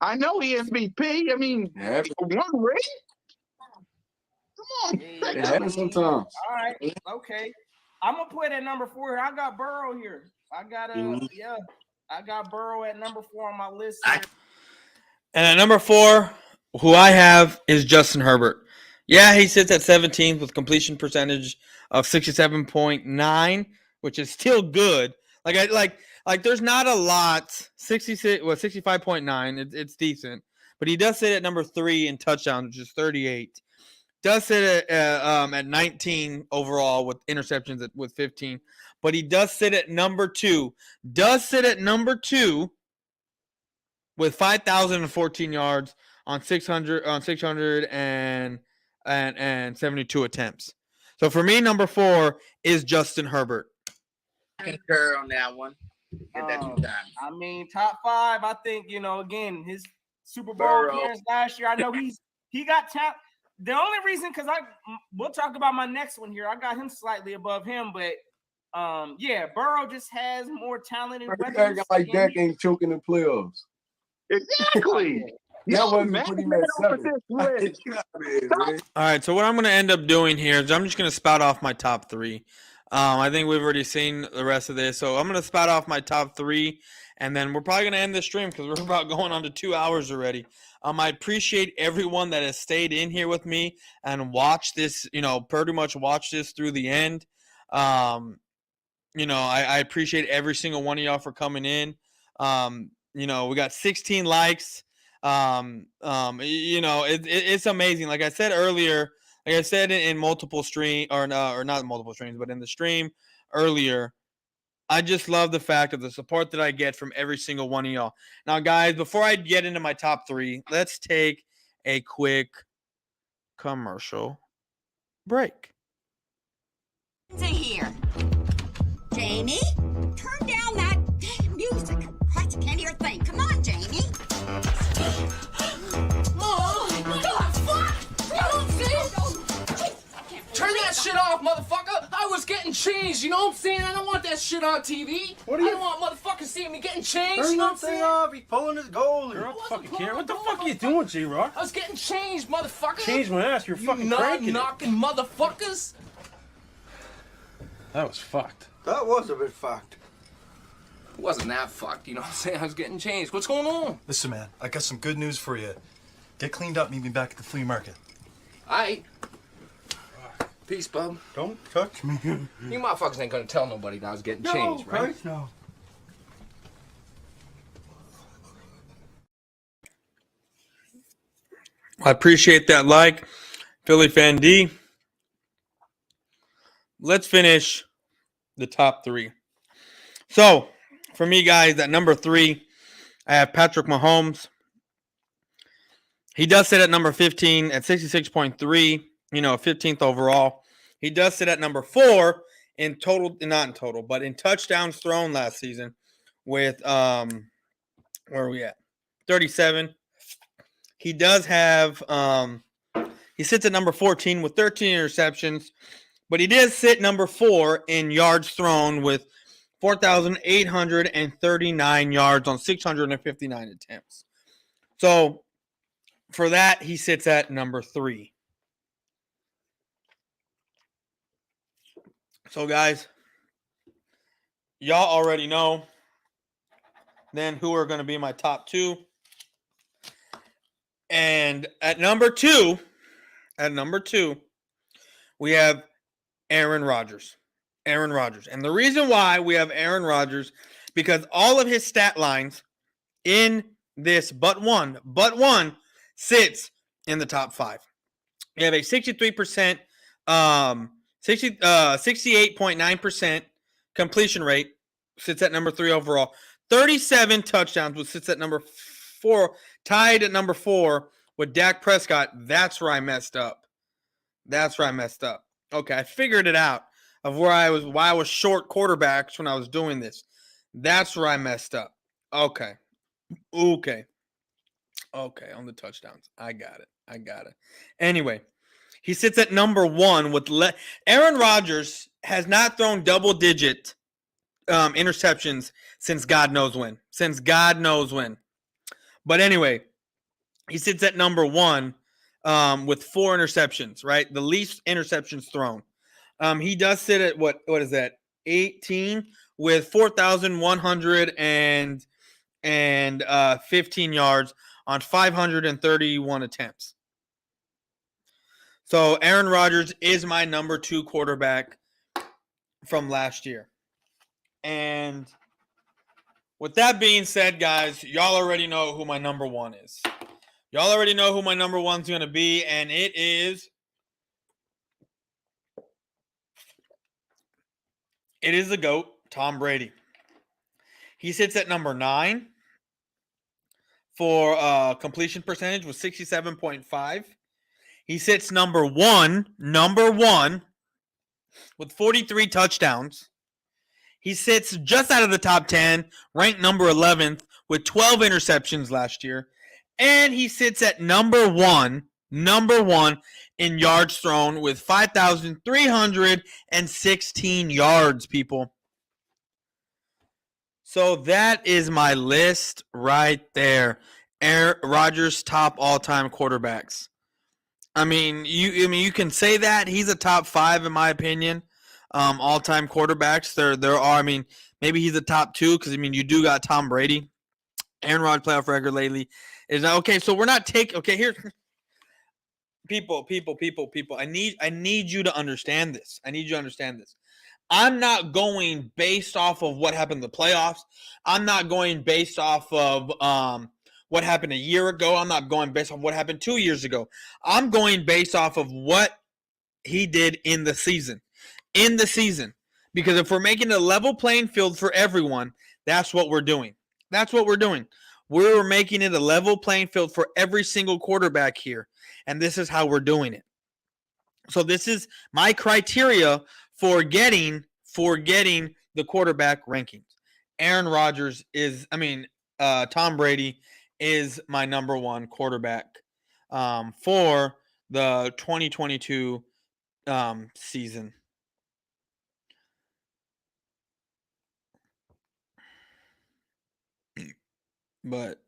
I know he MVP. I mean, one ring. Come on, it happens sometimes. All right, okay. I'm gonna put at number 4. I got Burrow here. I got Burrow at number 4 on my list here. And at number 4, who I have is Justin Herbert. Yeah, he sits at 17th with completion percentage of 67.9, which is still good. Like there's not a lot. 65.9. It's decent, but he does sit at number 3 in touchdowns, which is 38. Does sit at 19 overall with interceptions with 15, but he does sit at number 2. With 5,014 yards on 672 attempts. So for me, number 4 is Justin Herbert. I concur on that one. Get that 2 times. I mean, top 5. I think, you know, again, his Super Bowl appearance last year. I know he got talent. The only reason, because we'll talk about my next one here. I got him slightly above him, but Burrow just has more talent and weapons. Like Dak ain't choking in playoffs. Exactly. That wasn't pretty much 7. All right, so what I'm going to end up doing here is I'm just going to spout off my top 3. I think we've already seen the rest of this, so I'm going to spout off my top 3, and then we're probably going to end the stream because we're about going on to 2 hours already. I appreciate everyone that has stayed in here with me and watched this, pretty much watched this through the end. I appreciate every single one of y'all for coming in. We got 16 likes. It's amazing. Like I said earlier, in multiple stream or not multiple streams, but in the stream earlier, I just love the fact of the support that I get from every single one of y'all. Now, guys, before I get into my top 3, let's take a quick commercial break. Here, Jamie, turn down that music. Christ, I can't hear a thing. Come on, Jamie. Turn that shit off, motherfucker! I was getting changed, you know what I'm saying? I don't want that shit on TV. What are you? I don't want motherfuckers seeing me getting changed. Turn You know what I'm that thing saying? off. He's pulling his goalie. I don't fucking care. What the fuck are you doing, J-Rock? I was getting changed, motherfucker. Change my ass. You're fucking You cranking it. knocking motherfuckers. That was fucked. That was a bit fucked. It wasn't that fucked, you know what I'm saying? I was getting changed. What's going on? Listen, man, I got some good news for you. Get cleaned up, meet me back at the flea market. Aight. Peace, bub. Don't touch me. You motherfuckers ain't gonna tell nobody that I was getting changed, right? Christ, no. I appreciate that like, Philly Fan D. Let's finish the top three. So, for me, guys, at number 3, I have Patrick Mahomes. He does sit at number 15 at 66.3, 15th overall. He does sit at number 4 in total, not in total, but in touchdowns thrown last season with, where are we at? 37. He does have, he sits at number 14 with 13 interceptions, but he did sit number 4 in yards thrown with 4,839 yards on 659 attempts. So for that, he sits at number 3. So guys, y'all already know then who are going to be my top 2. And at number 2, we have Aaron Rodgers. Aaron Rodgers. And the reason why we have Aaron Rodgers, because all of his stat lines in this but one sits in the top 5. We have a 63%, 68.9% completion rate, sits at number 3 overall. 37 touchdowns, which sits at number 4, tied at number 4 with Dak Prescott. That's where I messed up. Okay, I figured it out of why I was short quarterbacks when I was doing this. That's where I messed up. Okay, on the touchdowns. I got it. Anyway, he sits at number 1 with Aaron Rodgers has not thrown double-digit interceptions since God knows when. But anyway, he sits at number 1 with 4 interceptions, right? The least interceptions thrown. He does sit at what is that? 18 with 4,115 yards on 531 attempts. So Aaron Rodgers is my number 2 quarterback from last year. And with that being said, guys, y'all already know who my number 1 is. Y'all already know who my number 1's going to be, and it is the GOAT, Tom Brady. He sits at number 9 for completion percentage with 67.5. He sits number one with 43 touchdowns. He sits just out of the top 10, ranked number 11th with 12 interceptions last year. And he sits at number one in yards thrown with 5,316 yards, people. So that is my list right there. Aaron Rodgers, top all-time quarterbacks. I mean, you can say that he's a top 5 in my opinion. All-time quarterbacks. There are. I mean, maybe he's a top 2 because you do got Tom Brady. Aaron Rodgers' playoff record lately is not okay. So we're not taking. Okay, here, people. I need you to understand this. I'm not going based off of what happened in the playoffs. I'm not going based off of what happened a year ago. I'm not going based off what happened 2 years ago. I'm going based off of what he did in the season. Because if we're making a level playing field for everyone, that's what we're doing. We're making it a level playing field for every single quarterback here. And this is how we're doing it. So this is my criteria for getting the quarterback rankings. Aaron Rodgers Tom Brady is my number 1 quarterback for the 2022 season. But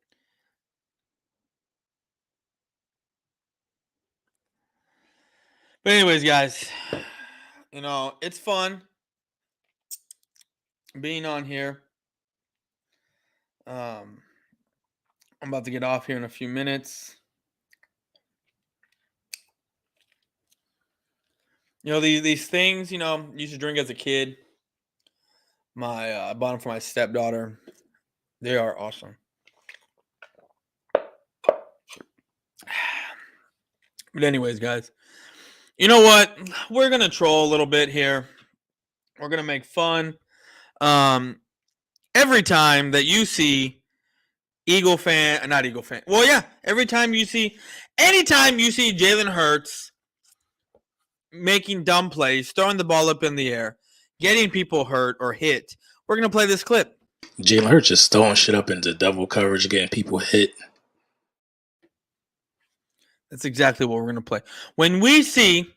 anyways, guys, it's fun being on here. I'm about to get off here in a few minutes. These things, used to drink as a kid. I bought them for my stepdaughter. They are awesome. But anyways, guys, you know what? We're gonna troll a little bit here. We're gonna make fun. Every time that you see not Eagle fan. Well, yeah. Anytime you see Jalen Hurts making dumb plays, throwing the ball up in the air, getting people hurt or hit, we're gonna play this clip. Jalen Hurts just throwing shit up into double coverage, getting people hit. That's exactly what we're going to play. When we see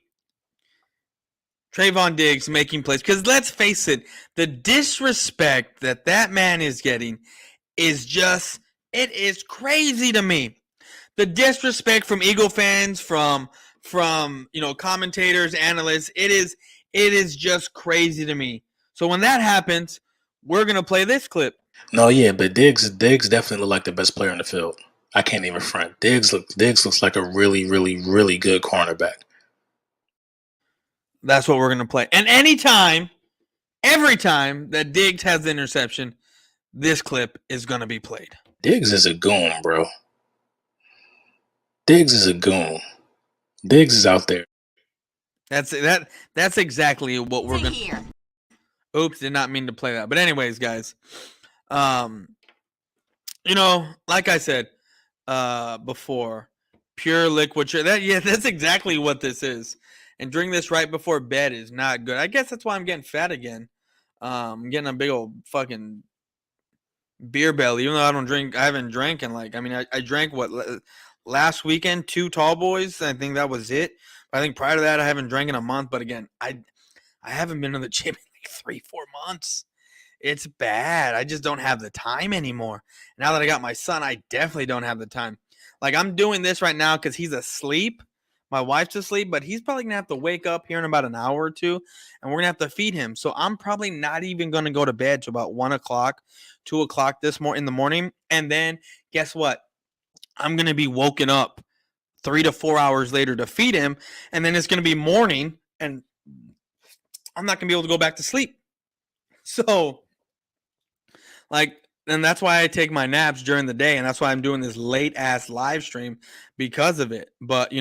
Trayvon Diggs making plays, because let's face it, the disrespect that man is getting is it is crazy to me. The disrespect from Eagle fans, from commentators, analysts, it is just crazy to me. So when that happens, we're going to play this clip. No, yeah, but Diggs definitely looked like the best player on the field. I can't even front. Diggs looks like a really, really, really good cornerback. That's what we're going to play. And every time that Diggs has the interception, this clip is going to be played. Diggs is a goon, bro. Diggs is a goon. Diggs is out there. That's exactly what we're going to. Oops, did not mean to play that. But anyways, guys, like I said before, pure liquid. That's exactly what this is. And drinking this right before bed is not good. I guess that's why I'm getting fat again. I'm getting a big old fucking beer belly, even though I haven't drank in I drank last weekend, 2 tall boys. I think that was it. But I think prior to that, I haven't drank in a month. But again, I haven't been to the gym in 3-4 months. It's bad. I just don't have the time anymore. Now that I got my son, I definitely don't have the time. I'm doing this right now because he's asleep. My wife's asleep, but he's probably going to have to wake up here in about an hour or two, and we're going to have to feed him. So I'm probably not even going to go to bed till about 1 o'clock, 2 o'clock in the morning. And then guess what? I'm going to be woken up 3 to 4 hours later to feed him, and then it's going to be morning, and I'm not going to be able to go back to sleep. So, and that's why I take my naps during the day, and that's why I'm doing this late-ass live stream because of it. But,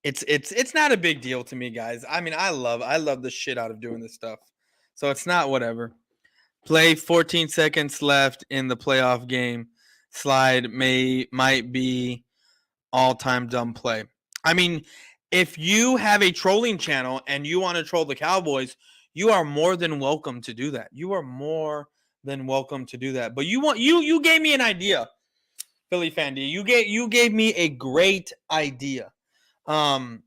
it's not a big deal to me, guys. I mean, I love the shit out of doing this stuff. So it's not whatever. Play 14 seconds left in the playoff game. Slide might be all-time dumb play. I mean, if you have a trolling channel and you want to troll the Cowboys, you are more than welcome to do that. You are more than welcome to do that. But you gave me an idea, Philly Fan D. You gave me a great idea. I'm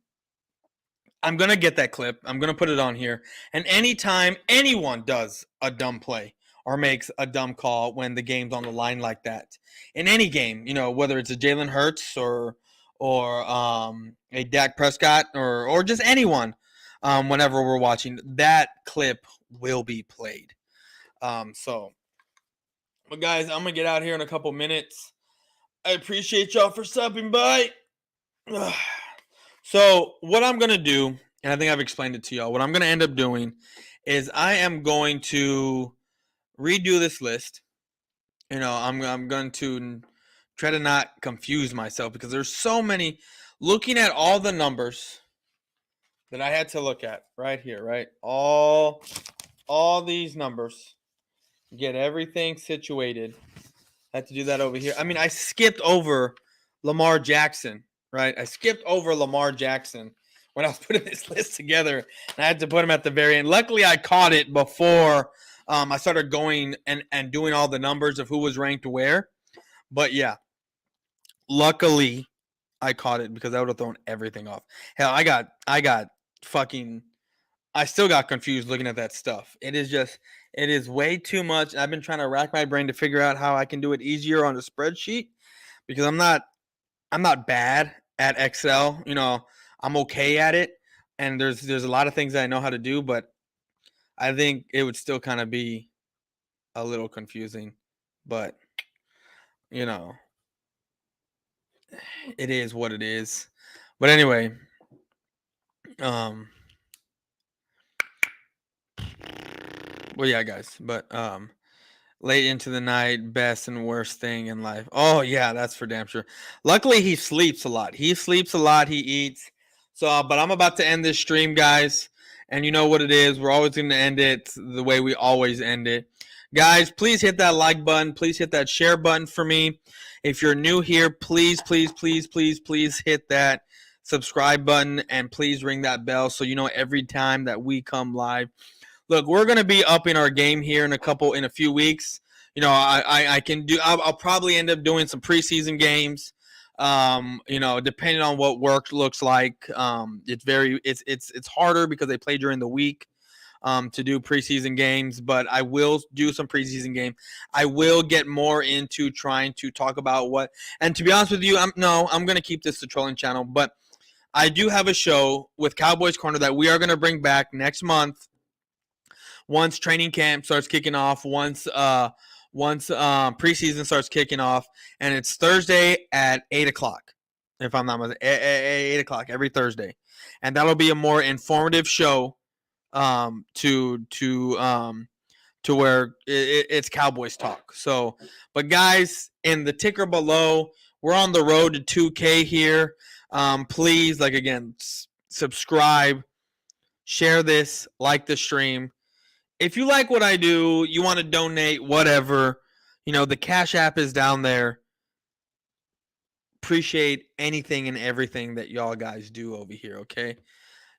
gonna get that clip. I'm gonna put it on here. And anytime anyone does a dumb play or makes a dumb call when the game's on the line like that, in any game, whether it's a Jalen Hurts or a Dak Prescott or just anyone, whenever we're watching, that clip will be played. But guys, I'm gonna get out here in a couple minutes. I appreciate y'all for stopping by. So what I'm going to do, and I think I've explained it to y'all, what I'm going to end up doing is I am going to redo this list. I'm going to try to not confuse myself because there's so many. Looking at all the numbers that I had to look at right here, right? All these numbers. Get everything situated. I had to do that over here. I mean, I skipped over Lamar Jackson. Right, I skipped over Lamar Jackson when I was putting this list together, and I had to put him at the very end. Luckily, I caught it before I started going and doing all the numbers of who was ranked where. But yeah, luckily, I caught it because I would have thrown everything off. Hell, I still got confused looking at that stuff. It is just, It is way too much. I've been trying to rack my brain to figure out how I can do it easier on a spreadsheet because I'm not bad at Excel. You know, I'm okay at it, and there's a lot of things that I know how to do, but I think it would still kind of be a little confusing. But you know, it is what it is. But anyway, um, well, yeah, guys. But late into the night, best and worst thing in life. Oh yeah, that's for damn sure. Luckily, he sleeps a lot. He sleeps a lot. He eats. So, but I'm about to end this stream, guys. And you know what it is. We're always going to end it the way we always end it. Guys, please hit that like button. Please hit that share button for me. If you're new here, please, please, please, please, please hit that subscribe button and please ring that bell so you know every time that we come live. Look, we're going to be upping our game here in a few weeks. You know, I'll probably end up doing some preseason games. You know, depending on what work looks like. It's harder because they play during the week to do preseason games, but I will do some preseason game. I will get more into trying to talk about what, and to be honest with you, I'm going to keep this the trolling channel, but I do have a show with Cowboys Corner that we are going to bring back next month. Once training camp starts kicking off, once preseason starts kicking off, and it's Thursday at 8:00, if I'm not mistaken, 8:00 every Thursday, and that'll be a more informative show, to where it's Cowboys talk. So, but guys, in the ticker below, we're on the road to 2K here. Please, like again, subscribe, share this, like the stream. If you like what I do, you want to donate, whatever, you know, the Cash App is down there. Appreciate anything and everything that y'all guys do over here, okay?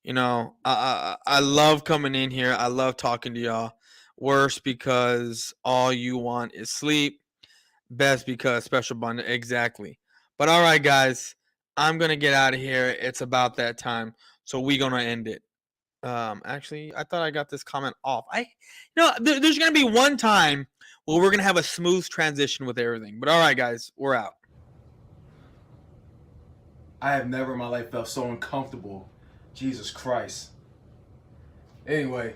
You know, I love coming in here. I love talking to y'all. Worst because all you want is sleep. Best because special bundle. Exactly. But all right, guys, I'm going to get out of here. It's about that time. So we're going to end it. Actually, I thought I got this comment off. There's gonna be one time where we're gonna have a smooth transition with everything. But all right, guys, we're out. I have never in my life felt so uncomfortable. Jesus Christ. Anyway.